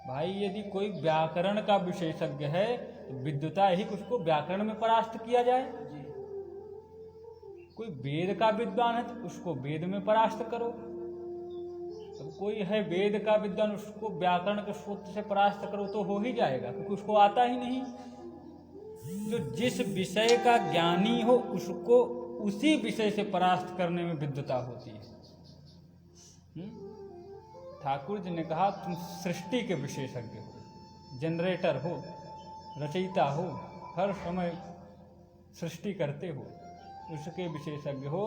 भाई यदि कोई व्याकरण का विशेषज्ञ है तो विद्वता ही उसको व्याकरण में परास्त किया जाए। कोई वेद का विद्वान है तो उसको वेद में परास्त करो। अब कोई है वेद का विद्वान, उसको व्याकरण के सूत्र से परास्त करो तो हो ही जाएगा, क्योंकि उसको आता ही नहीं। जो जिस विषय का ज्ञानी हो उसको उसी विषय से परास्त करने में विद्वता होती है। ठाकुर जी ने कहा तुम सृष्टि के विशेषज्ञ हो, जनरेटर हो, रचयिता हो, हर समय सृष्टि करते हो, उसके विशेषज्ञ हो।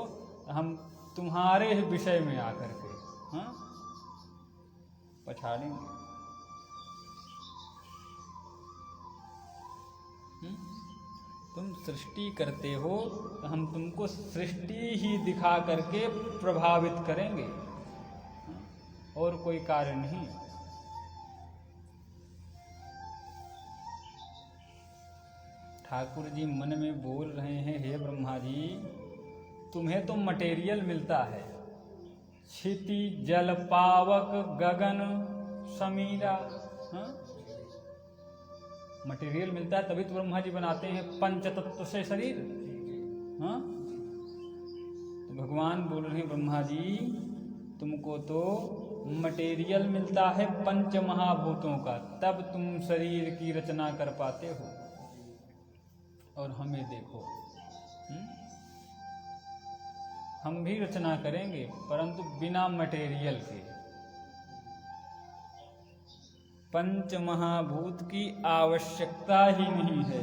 हम तुम्हारे ही विषय में आकर के हाँ पछाड़ेंगे। तुम सृष्टि करते हो तो हम तुमको सृष्टि ही दिखा करके प्रभावित करेंगे, और कोई कार्य नहीं। ठाकुर जी मन में बोल रहे हैं, हे ब्रह्मा जी, तुम्हें तो मटेरियल मिलता है, क्षिति जल पावक गगन समीरा, मटेरियल मिलता है, तभी तो ब्रह्मा जी बनाते हैं पंच तत्व से शरीर। हाँ, तो भगवान बोल रहे हैं ब्रह्मा जी, तुमको तो मटेरियल मिलता है पंच महाभूतों का, तब तुम शरीर की रचना कर पाते हो। और हमें देखो, हम भी रचना करेंगे परंतु बिना मटेरियल के। पंच महाभूत की आवश्यकता ही नहीं है।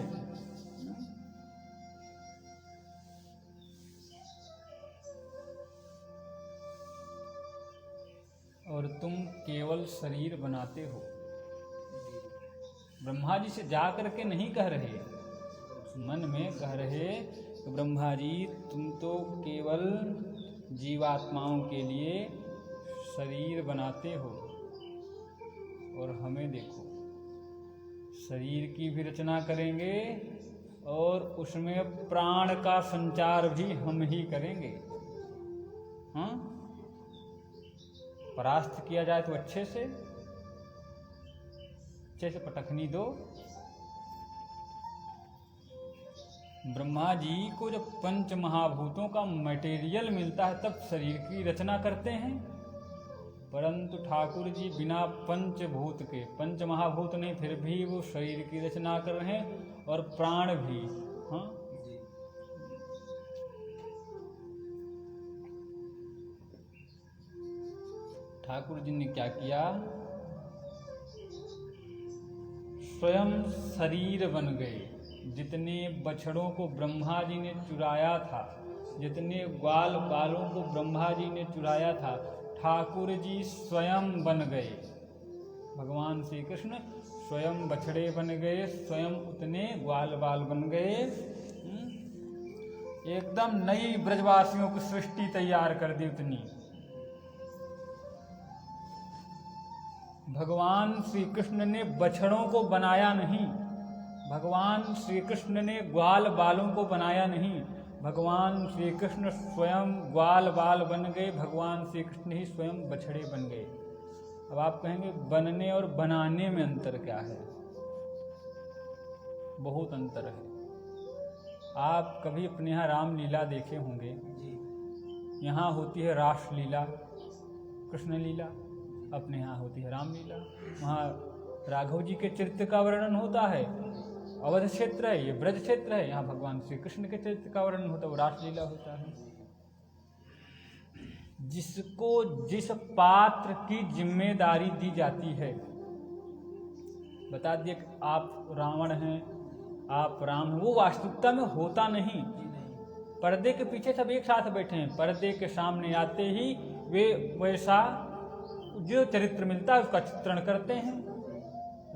और तुम केवल शरीर बनाते हो। ब्रह्मा जी से जा करके नहीं कह रहे, मन में कह रहे कि ब्रह्मा जी तुम तो केवल जीवात्माओं के लिए शरीर बनाते हो, और हमें देखो शरीर की भी रचना करेंगे और उसमें प्राण का संचार भी हम ही करेंगे। हाँ, परास्त किया जाए तो अच्छे से पटखनी दो। ब्रह्मा जी को जब पंच महाभूतों का मटेरियल मिलता है तब शरीर की रचना करते हैं, परंतु ठाकुर जी बिना पंचभूत के, पंच महाभूत नहीं, फिर भी वो शरीर की रचना कर रहे हैं और प्राण भी। हाँ, ठाकुर जी ने क्या किया, स्वयं शरीर बन गए। जितने बछड़ों को ब्रह्मा जी ने चुराया था, जितने ग्वाल बालों को ब्रह्मा जी ने चुराया था, ठाकुर जी स्वयं बन गए। भगवान श्री कृष्ण स्वयं बछड़े बन गए, स्वयं उतने ग्वाल बाल बन गए। एकदम नई ब्रजवासियों की सृष्टि तैयार कर दी उतनी। भगवान श्री कृष्ण ने बछड़ों को बनाया नहीं, भगवान श्री कृष्ण ने ग्वाल बालों को बनाया नहीं, भगवान श्री कृष्ण स्वयं ग्वाल बाल बन गए, भगवान श्री कृष्ण ही स्वयं बछड़े बन गए। अब आप कहेंगे बनने और बनाने में अंतर क्या है? बहुत अंतर है। आप कभी अपने यहाँ रामलीला देखे होंगे। जी। यहाँ होती है रासलीला, कृष्ण लीला, अपने यहाँ होती है रामलीला। वहाँ राघव जी के चरित्र का वर्णन होता है। अवध क्षेत्र है, ये ब्रज क्षेत्र है, यहाँ भगवान श्री कृष्ण के चरित्र का वर्णन होता है, वो रासलीला होता है। जिसको जिस पात्र की जिम्मेदारी दी जाती है, बता दिए कि आप रावण हैं, आप राम हैं, वो वास्तविकता में होता नहीं। पर्दे के पीछे सब एक साथ बैठे हैं, पर्दे के सामने आते ही वे वैसा जो चरित्र मिलता है उसका चित्रण करते हैं।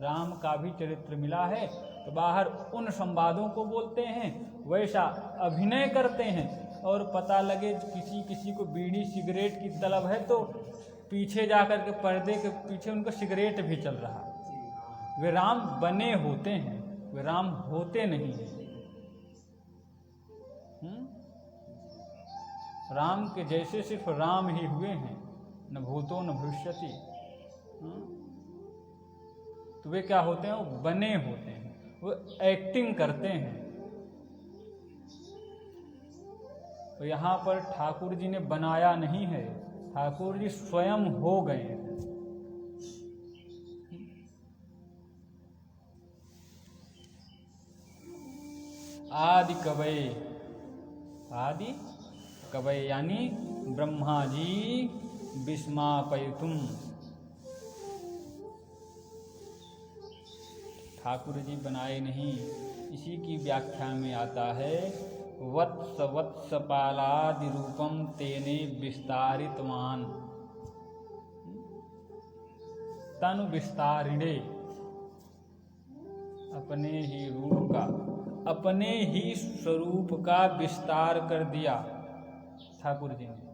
राम का भी चरित्र मिला है तो बाहर उन संवादों को बोलते हैं, वैसा अभिनय करते हैं। और पता लगे किसी को बीड़ी सिगरेट की तलब है तो पीछे जाकर के पर्दे के पीछे उनको सिगरेट भी चल रहा। वे राम बने होते हैं, वे राम होते नहीं हैं। राम के जैसे सिर्फ राम ही हुए हैं, न भूतो न भविष्यति। तो वे क्या होते हैं, वो बने होते हैं, वो एक्टिंग करते हैं। तो यहाँ पर ठाकुर जी ने बनाया नहीं है, ठाकुर जी स्वयं हो गए हैं। आदि कवये यानी ब्रह्मा जी विस्मापयितुम। ठाकुर जी बनाए नहीं। इसी की व्याख्या में आता है वत्स वत्सपालादि रूपम तेने विस्तारितवान। तनु विस्तारिणे, अपने ही रूप का, अपने ही स्वरूप का विस्तार कर दिया ठाकुर जी ने।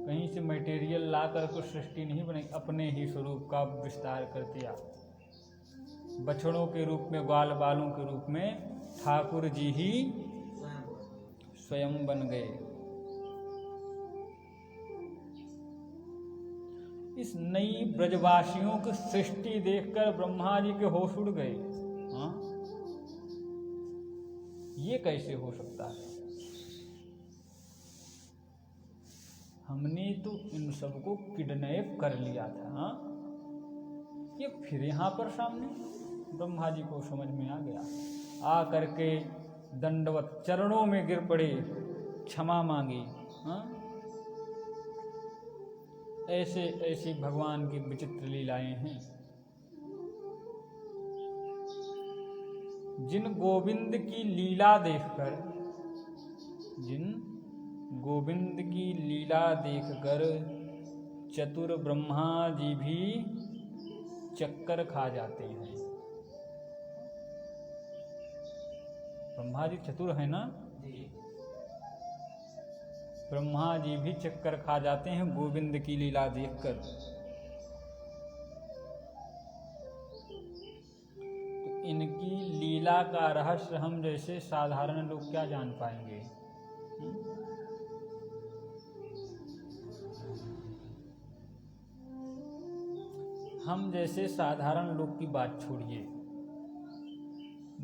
कहीं से मटेरियल लाकर कुछ सृष्टि नहीं बनाई, अपने ही स्वरूप का विस्तार कर दिया। बछड़ों के रूप में, ग्वाल बालों के रूप में ठाकुर जी ही स्वयं बन गए। इस नई ब्रजवासियों की सृष्टि देखकर ब्रह्मा जी के होश उड़ गए। हाँ, ये कैसे हो सकता है? हमने तो इन सबको किडनैप कर लिया था। हाँ? ये फिर यहाँ पर सामने ब्रह्मा जी को समझ में आ गया। आ करके दंडवत चरणों में गिर पड़े, क्षमा मांगी। हाँ? ऐसे ऐसी भगवान की विचित्र लीलाएं हैं। जिन गोविंद की लीला देखकर, जिन गोविंद की लीला देखकर चतुर ब्रह्मा जी भी चक्कर खा जाते हैं। ब्रह्मा जी चतुर है ना, ब्रह्मा जी भी चक्कर खा जाते हैं गोविंद की लीला देखकर। तो इनकी लीला का रहस्य हम जैसे साधारण लोग क्या जान पाएंगे? हम जैसे साधारण लोग की बात छोड़िए,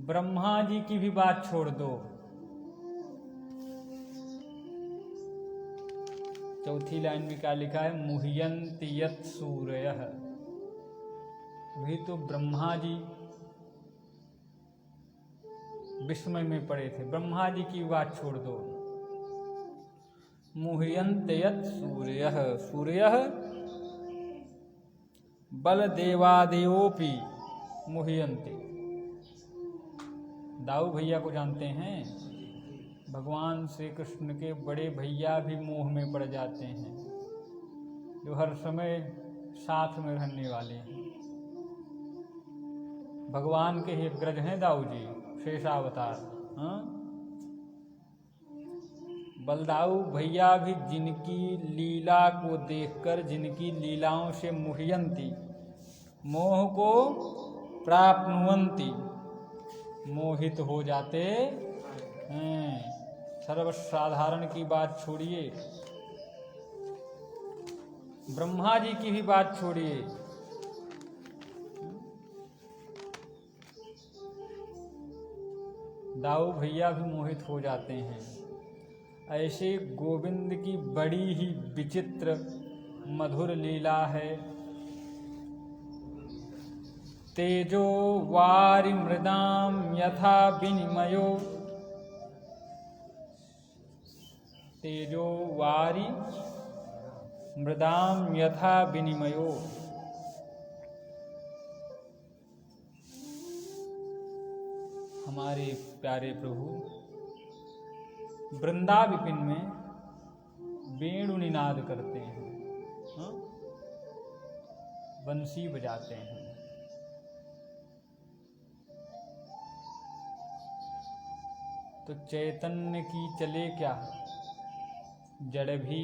ब्रह्मा जी की भी बात छोड़ दो। चौथी लाइन में क्या लिखा है? मुह्यन्ति यत् सूरयः। भी तो ब्रह्मा जी विस्मय में पड़े थे। ब्रह्मा जी की बात छोड़ दो। मुह्यन्ति यत् सूरयः, सूर्यः बलदेवादेवोपि मुह्यन्ति। दाऊ भैया को जानते हैं? भगवान श्री कृष्ण के बड़े भैया भी मोह में पड़ जाते हैं, जो हर समय साथ में रहने वाले हैं। भगवान के ही अग्रज हैं दाऊ जी, शेषावतार। हाँ? बलदाऊ भैया भी जिनकी लीला को देखकर, जिनकी लीलाओं से मुह्यन्ति, मोह को प्राप्नुवन्ति, मोहित हो जाते हैं। सर्वसाधारण की बात छोड़िए, ब्रह्मा जी की भी बात छोड़िए। दाऊ भैया भी मोहित हो जाते हैं। ऐसे गोविंद की बड़ी ही विचित्र मधुर लीला है। तेजो वारि मृदाम यथा विनिमयो, तेजो वारि मृदाम यथा विनिमयो। हमारे प्यारे प्रभु वृंदा विपिन में वेणु निनाद करते हैं, हाँ? बंसी बजाते हैं। तो चैतन्य की चले क्या, जड़ भी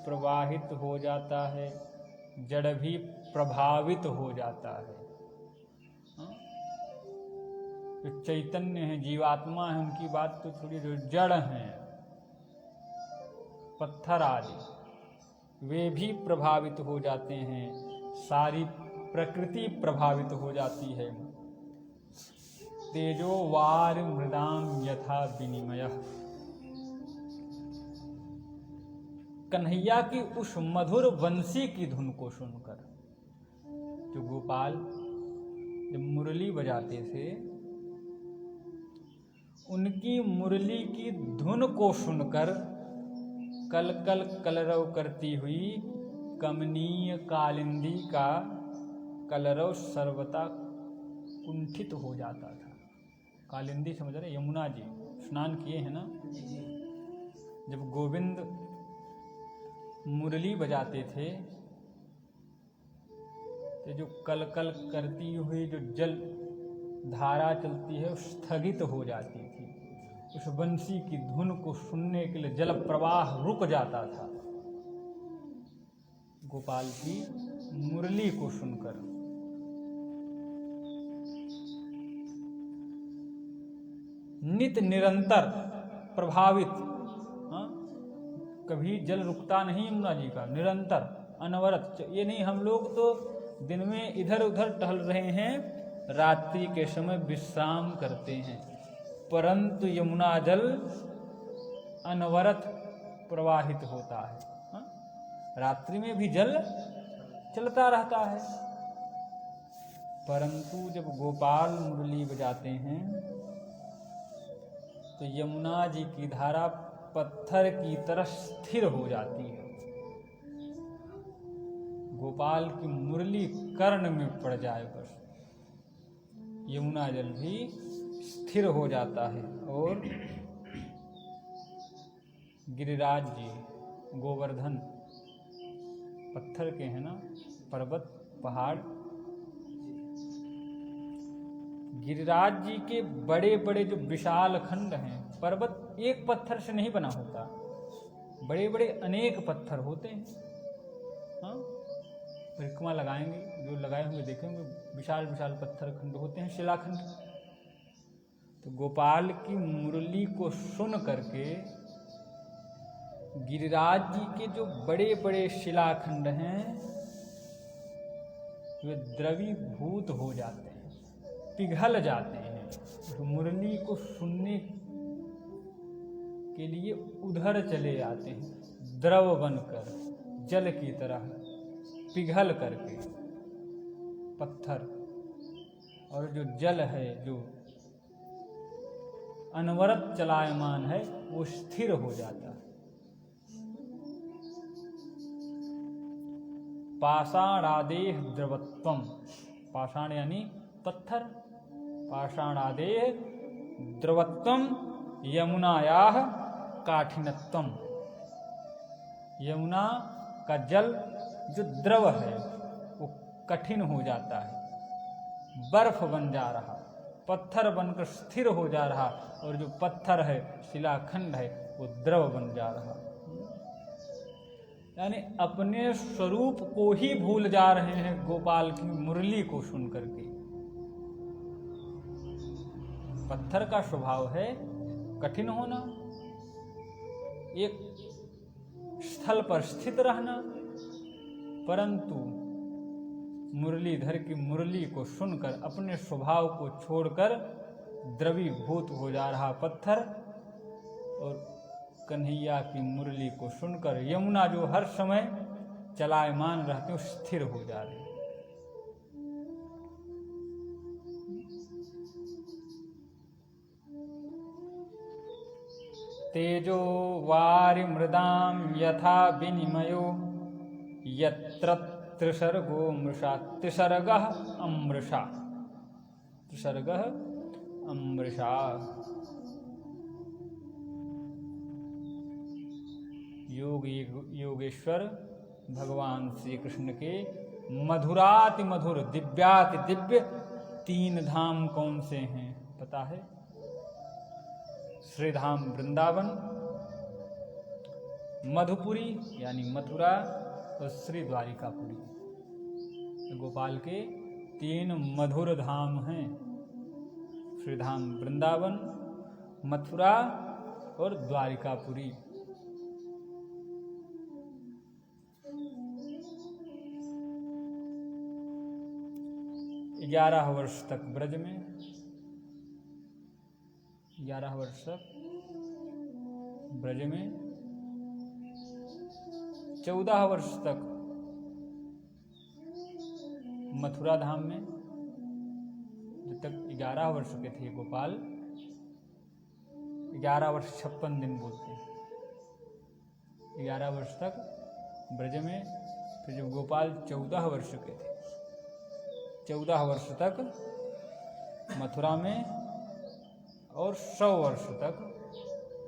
प्रवाहित हो जाता है, जड़ भी प्रभावित हो जाता है। जो चैतन्य है, जीवात्मा है, उनकी बात तो थोड़ी, जो जड़ हैं पत्थर आदि, वे भी प्रभावित हो जाते हैं, सारी प्रकृति प्रभावित हो जाती है। तेजो वार मृदाम यथा विनिमय। कन्हैया की उस मधुर बंसी की धुन को सुनकर, जो गोपाल जब मुरली बजाते थे, उनकी मुरली की धुन को सुनकर कल कल कलरव करती हुई कमनीय कालिंदी का कलरव सर्वथा कुंठित हो जाता था। कालिंदी समझ रहे, यमुना जी स्नान किए हैं ना, जब गोविंद मुरली बजाते थे तो जो कल कल करती हुई जो जल धारा चलती है, स्थगित हो जाती थी। उस बंसी की धुन को सुनने के लिए जल प्रवाह रुक जाता था, गोपाल की मुरली को सुनकर। नित निरंतर प्रभावित, हाँ? कभी जल रुकता नहीं यमुना जी का, निरंतर अनवरत। ये नहीं हम लोग तो दिन में इधर उधर टहल रहे हैं, रात्रि के समय विश्राम करते हैं, परंतु यमुना जल अनवरत प्रवाहित होता है, हाँ? रात्रि में भी जल चलता रहता है। परंतु जब गोपाल मुरली बजाते हैं तो यमुना जी की धारा पत्थर की तरह स्थिर हो जाती है। गोपाल की मुरली कर्ण में पड़ जाए बस, यमुना जल भी स्थिर हो जाता है। और गिरिराज जी गोवर्धन पत्थर के हैं ना, पर्वत पहाड़, गिरिराज जी के बड़े बड़े जो विशाल खंड हैं, पर्वत एक पत्थर से नहीं बना होता, बड़े बड़े अनेक पत्थर होते हैं, हाँ? परिक्रमा लगाएंगे, जो लगाए होंगे देखेंगे, विशाल विशाल पत्थर खंड होते हैं, शिलाखंड। तो गोपाल की मुरली को सुन करके गिरिराज जी के जो बड़े बड़े शिलाखंड हैं वे द्रवीभूत हो जाते हैं, पिघल जाते हैं। तो मुरली को सुनने के लिए उधर चले जाते हैं, द्रव बनकर, जल की तरह पिघल करके। पत्थर और जो जल है, जो अनवरत चलायमान है, वो स्थिर हो जाता है। पाषाणादेह द्रवत्वम, पाषाण यानी पत्थर, पाषाणादेह द्रवत्वम यमुनायाः काठिनत्वम। यमुना का जल जो द्रव है वो कठिन हो जाता है, बर्फ बन जा रहा, पत्थर बनकर स्थिर हो जा रहा, और जो पत्थर है, शिलाखंड है, वो द्रव बन जा रहा। यानी अपने स्वरूप को ही भूल जा रहे हैं गोपाल की मुरली को सुन करके। पत्थर का स्वभाव है कठिन होना, एक स्थल पर स्थित रहना, परंतु मुरलीधर की मुरली को सुनकर अपने स्वभाव को छोड़कर द्रवीभूत हो जा रहा पत्थर, और कन्हैया की मुरली को सुनकर यमुना जो हर समय चलायमान रहते हैं स्थिर हो जा रहे हैं। तेजो वारि मृदाम यथा विनिमयो यत्र त्रिसर्गो मृषा, त्रिसर्गः अमृषा, त्रिसर्गः अमृषा। योगेश्वर भगवान श्री कृष्ण के मधुराति मधुर दिव्याति दिव्य 3 धाम कौन से हैं पता है? श्रीधाम वृंदावन, मधुपुरी यानी मथुरा, और श्री द्वारिकापुरी। गोपाल के 3 मधुर धाम हैं, श्रीधाम वृंदावन, मथुरा और द्वारिकापुरी। 11 वर्ष तक ब्रज में, 11 वर्ष तक ब्रज में, 14 वर्ष तक मथुरा धाम में। जब तक 11 वर्ष के थे गोपाल, 11 वर्ष 56 दिन बोलते हैं, 11 वर्ष तक ब्रज में। फिर जब गोपाल 14 वर्ष के थे, 14 वर्ष तक मथुरा में, और 100 वर्ष तक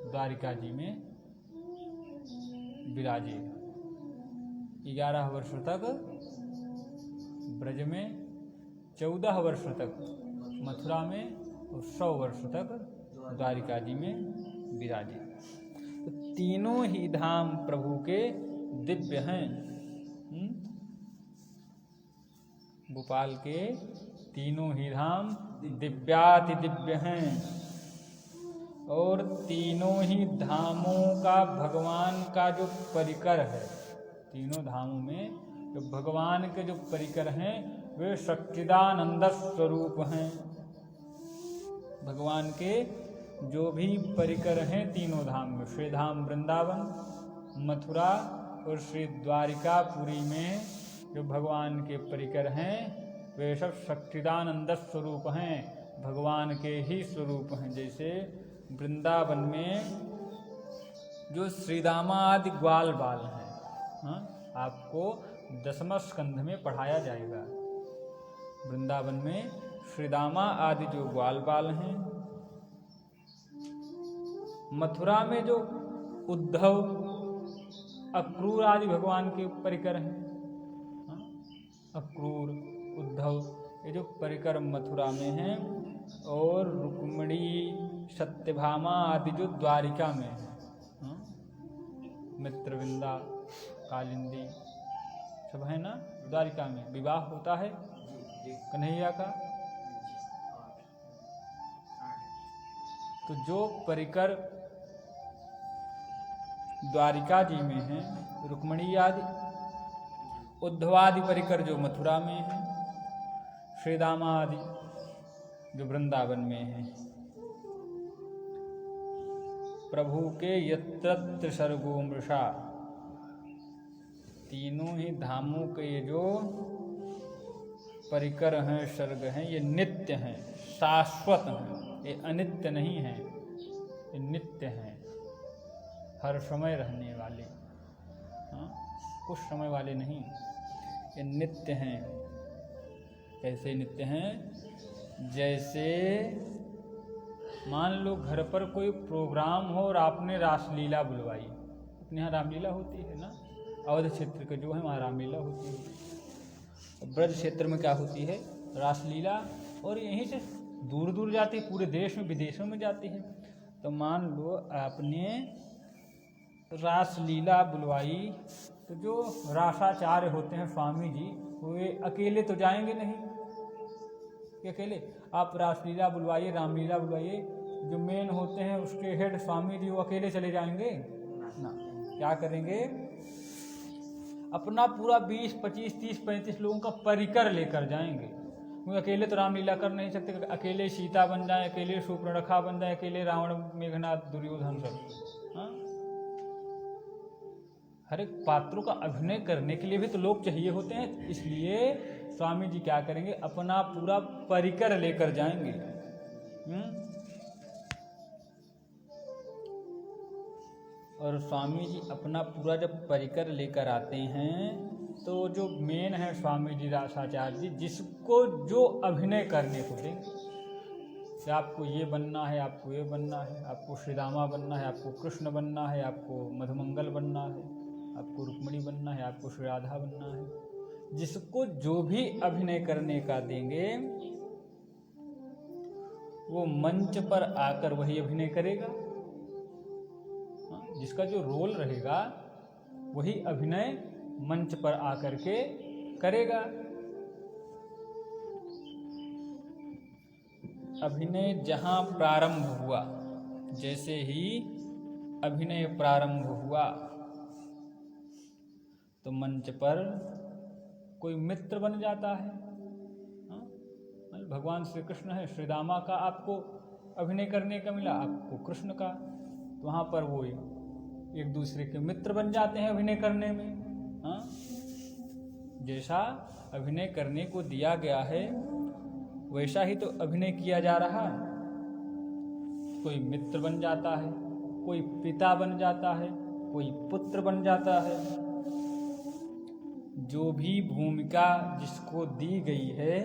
द्वारिका जी में विराजे। 11 वर्ष तक ब्रज में, 14 वर्ष तक मथुरा में, और 100 वर्ष तक द्वारिका जी में विराजे। तो तीनों ही धाम प्रभु के दिव्य हैं। गोपाल के तीनों ही धाम दिव्याति दिव्य हैं, और तीनों ही धामों का भगवान का जो परिकर है, तीनों धामों में जो भगवान के जो परिकर हैं वे सच्चिदानंद स्वरूप हैं। भगवान के जो भी परिकर हैं तीनों धाम में, श्रीधाम वृंदावन, मथुरा और श्री द्वारिकापुरी में जो भगवान के परिकर हैं वे सब सच्चिदानंद स्वरूप हैं, भगवान के ही स्वरूप हैं। जैसे वृंदावन में जो श्रीदामा आदि ग्वाल बाल हैं, हाँ, आपको 10वें स्कंध में पढ़ाया जाएगा। वृंदावन में श्रीदामा आदि जो ग्वाल बाल हैं, मथुरा में जो उद्धव, अक्रूर आदि भगवान के परिकर हैं, अक्रूर, उद्धव, ये जो परिकर मथुरा में हैं, और रुक्मिणी, सत्यभामा आदि जो द्वारिका में हैं, मित्रविंदा, कालिंदी सब है ना द्वारिका में। विवाह होता है कन्हैया का। तो जो परिकर द्वारिका जी में हैं, रुक्मिणी आदि, उद्धवादि परिकर जो मथुरा में हैं, श्रीदामा आदि जो वृंदावन में हैं, प्रभु के यत्र त्रिसर्गो मृषा, तीनों ही धामों के ये जो परिकर हैं, सर्ग हैं, ये नित्य हैं, शाश्वत हैं, ये अनित्य नहीं हैं, ये नित्य हैं, हर समय रहने वाले, हाँ, कुछ समय वाले नहीं, ये नित्य हैं। कैसे नित्य हैं? जैसे मान लो घर पर कोई प्रोग्राम हो और आपने रासलीला बुलवाई, अपने यहाँ रामलीला होती है ना, अवध क्षेत्र के जो है वहाँ रामलीला होती है। ब्रज क्षेत्र में क्या होती है? रासलीला, और यहीं से दूर दूर जाती है, पूरे देश में विदेशों में जाती है। तो मान लो आपने रासलीला बुलवाई, तो जो रासाचार्य होते हैं स्वामी जी, वे अकेले तो जाएंगे नहीं कि अकेले। आप रासलीला बुलवाइए, रामलीला बुलवाइए, जो मेन होते हैं उसके हेड स्वामी जी, वो अकेले चले जाएंगे ना। क्या करेंगे? अपना पूरा 20, 25, 30, 35 लोगों का परिकर लेकर जाएंगे। क्योंकि अकेले तो रामलीला कर नहीं सकते, अकेले सीता बन जाए, अकेले शूर्पणखा बन जाए, अकेले रावण, मेघनाथ, दुर्योधन सब। हाँ, हर एक पात्रों का अभिनय करने के लिए भी तो लोग चाहिए होते हैं। इसलिए स्वामी जी क्या करेंगे, अपना पूरा परिकर लेकर जाएंगे। और स्वामी जी अपना पूरा जब परिकर लेकर आते हैं तो जो मेन है स्वामी जी रासाचार्य जी, जिसको जो अभिनय करने को देंगे कि आपको ये बनना है, आपको ये बनना है, आपको श्री रामा बनना है, आपको कृष्ण बनना है, आपको मधुमंगल बनना है, आपको रुक्मिणी बनना है, आपको श्री राधा बनना है, जिसको जो भी अभिनय करने का देंगे वो मंच पर आकर वही अभिनय करेगा। जिसका जो रोल रहेगा वही अभिनय मंच पर आकर के करेगा। अभिनय जहां प्रारंभ हुआ, जैसे ही अभिनय प्रारंभ हुआ तो मंच पर कोई मित्र बन जाता है। भगवान श्री कृष्ण है, श्री रामा का आपको अभिनय करने का मिला, आपको कृष्ण का, तो वहाँ पर वो एक दूसरे के मित्र बन जाते हैं अभिनय करने में। हाँ, जैसा अभिनय करने को दिया गया है वैसा ही तो अभिनय किया जा रहा है। कोई मित्र बन जाता है, कोई पिता बन जाता है, कोई पुत्र बन जाता है। जो भी भूमिका जिसको दी गई है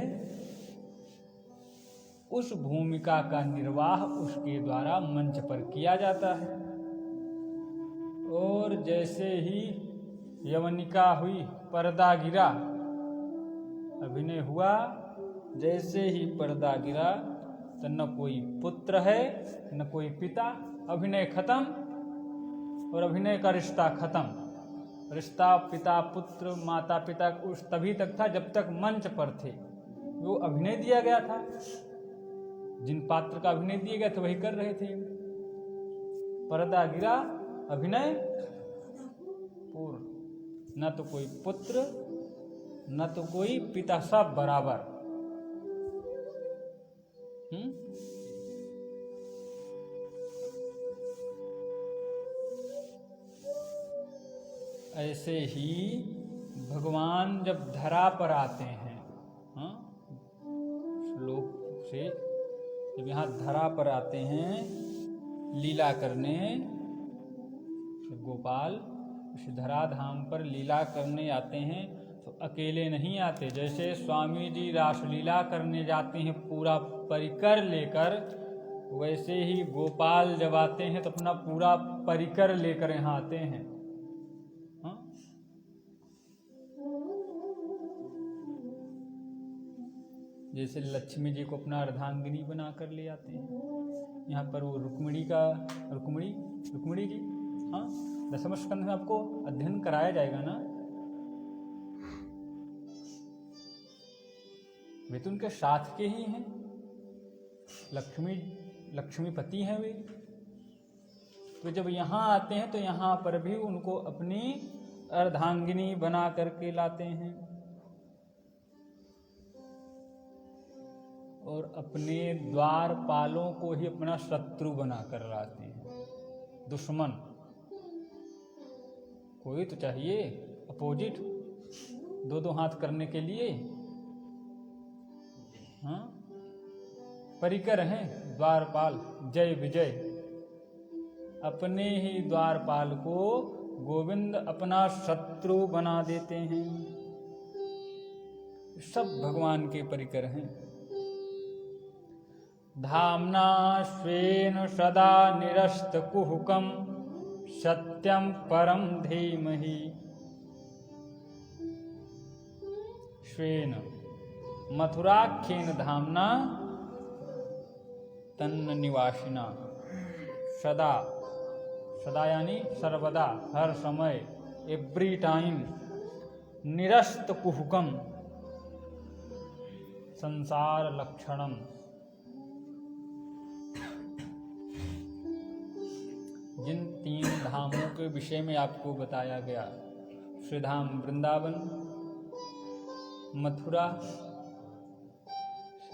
उस भूमिका का निर्वाह उसके द्वारा मंच पर किया जाता है। और जैसे ही यवनिका हुई, पर्दा गिरा, अभिनय हुआ, जैसे ही पर्दा गिरा तो न कोई पुत्र है न कोई पिता, अभिनय खत्म। और अभिनय का रिश्ता खत्म। रिश्ता पिता पुत्र माता पिता उस तभी तक था जब तक मंच पर थे, वो अभिनय दिया गया था। जिन पात्र का अभिनय दिया गया था वही कर रहे थे। पर्दा गिरा, अभिनय पूर्ण। न तो कोई पुत्र न तो कोई पिता, सब बराबर। ऐसे ही भगवान जब धरा पर आते हैं, श्लोक से जब यहाँ धरा पर आते हैं लीला करने, गोपाल इस धराधाम पर लीला करने आते हैं तो अकेले नहीं आते। जैसे स्वामी जी रासलीला करने जाते हैं पूरा परिकर लेकर, वैसे ही गोपाल जब आते हैं तो अपना पूरा परिकर लेकर यहाँ आते हैं। जैसे लक्ष्मी जी को अपना अर्धांगिनी बना कर ले आते हैं, यहाँ पर वो रुक्मिणी की, हाँ, दशम स्कंध में आपको अध्ययन कराया जाएगा ना। वे तो उनके साथ के ही हैं, लक्ष्मीपति हैं वे। तो जब यहाँ आते हैं तो यहाँ पर भी उनको अपनी अर्धांगिनी बना करके लाते हैं और अपने द्वारपालों को ही अपना शत्रु बना कर लाते हैं, दुश्मन। कोई तो चाहिए अपोजिट, दो हाथ करने के लिए। हाँ, परिकर हैं द्वारपाल, जय विजय। अपने ही द्वारपाल को गोविंद अपना शत्रु बना देते हैं। सब भगवान के परिकर हैं। धाम्ना स्वेन सदा निरस्तकुहकं सत्यं परं धीमहि। स्वेन मथुराख्येन धाम्ना तन्न निवासिना। सदा, सदा यानी सर्वदा, हर समय, एवरी टाइम। निरस्तकुहकं संसार लक्षणम। जिन 3 धामों के विषय में आपको बताया गया, श्रीधाम वृंदावन, मथुरा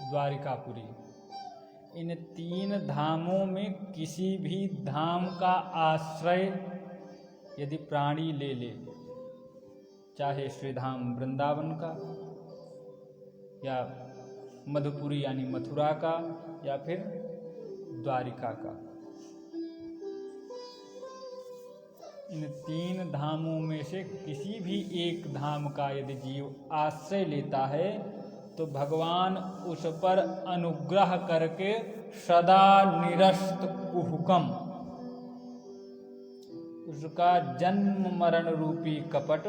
द्वारिकापुरी। इन 3 धामों में किसी भी धाम का आश्रय यदि प्राणी ले ले, चाहे श्रीधाम वृंदावन का या मधुपुरी यानी मथुरा का या फिर द्वारिका का, इन 3 धामों में से किसी भी एक धाम का यदि जीव आश्रय लेता है तो भगवान उस पर अनुग्रह करके सदा निरस्त कुहुकम, उसका जन्म मरण रूपी कपट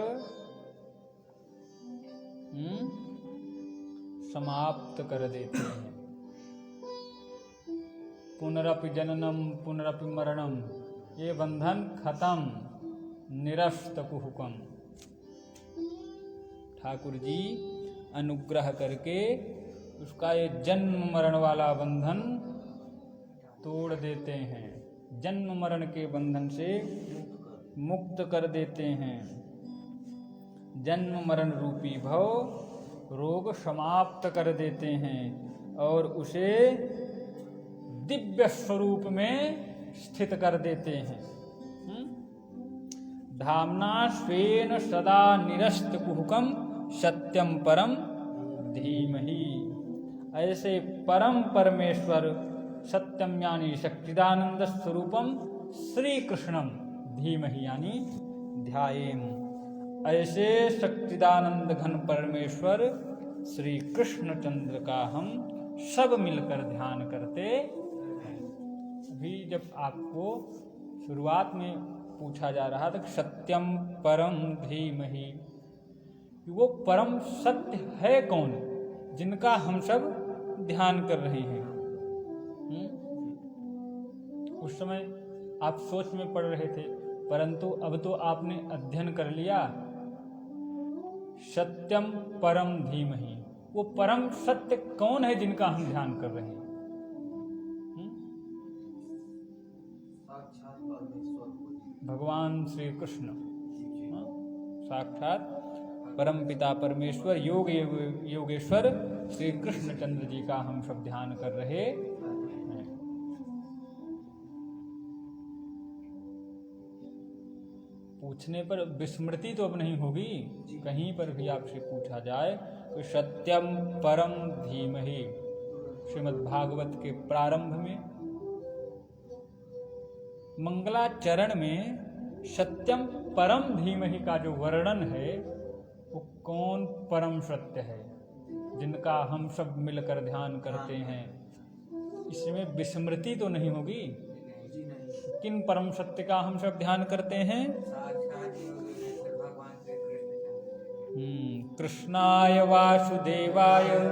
समाप्त कर देते हैं। पुनरपि जननम पुनरपि मरणम, ये बंधन खत्म, निरस्त कुहुकम। ठाकुर जी अनुग्रह करके उसका ये जन्म मरण वाला बंधन तोड़ देते हैं, जन्म मरण के बंधन से मुक्त कर देते हैं। जन्म मरण रूपी भव रोग समाप्त कर देते हैं और उसे दिव्य स्वरूप में स्थित कर देते हैं। धामना स्वेन सदा निरस्त कुहुकम सत्यम परम धीमहि। ऐसे परम परमेश्वर सत्यम यानी सच्चिदानंद स्वरूपम श्री कृष्णम धीमहि यानी ध्यायेम। ऐसे सच्चिदानंद घन परमेश्वर श्री कृष्णचंद्र का हम सब मिलकर ध्यान करते हैं। अभी जब आपको शुरुआत में पूछा जा रहा था कि सत्यम परम धीमहि, वो परम सत्य है कौन जिनका हम सब ध्यान कर रहे हैं। उस समय आप सोच में पड़ रहे थे, परंतु अब तो आपने अध्ययन कर लिया। सत्यम परम धीमहि, वो परम सत्य कौन है जिनका हम ध्यान कर रहे हैं। भगवान श्री कृष्ण साक्षात परम पिता परमेश्वर योगेश्वर श्री कृष्णचंद्र जी का हम सब ध्यान कर रहे हैं। पूछने पर विस्मृति तो अब नहीं होगी, कहीं पर भी आपसे पूछा जाए तो सत्यम परम धीमहि। श्रीमद्भागवत के प्रारंभ में मंगलाचरण में सत्यम परम धीमहि का जो वर्णन है वो कौन परम सत्य है जिनका हम सब मिलकर ध्यान करते हैं। इसमें विस्मृति तो नहीं होगी। किन परम सत्य का हम सब ध्यान करते हैं? कृष्णाय वासुदेवाय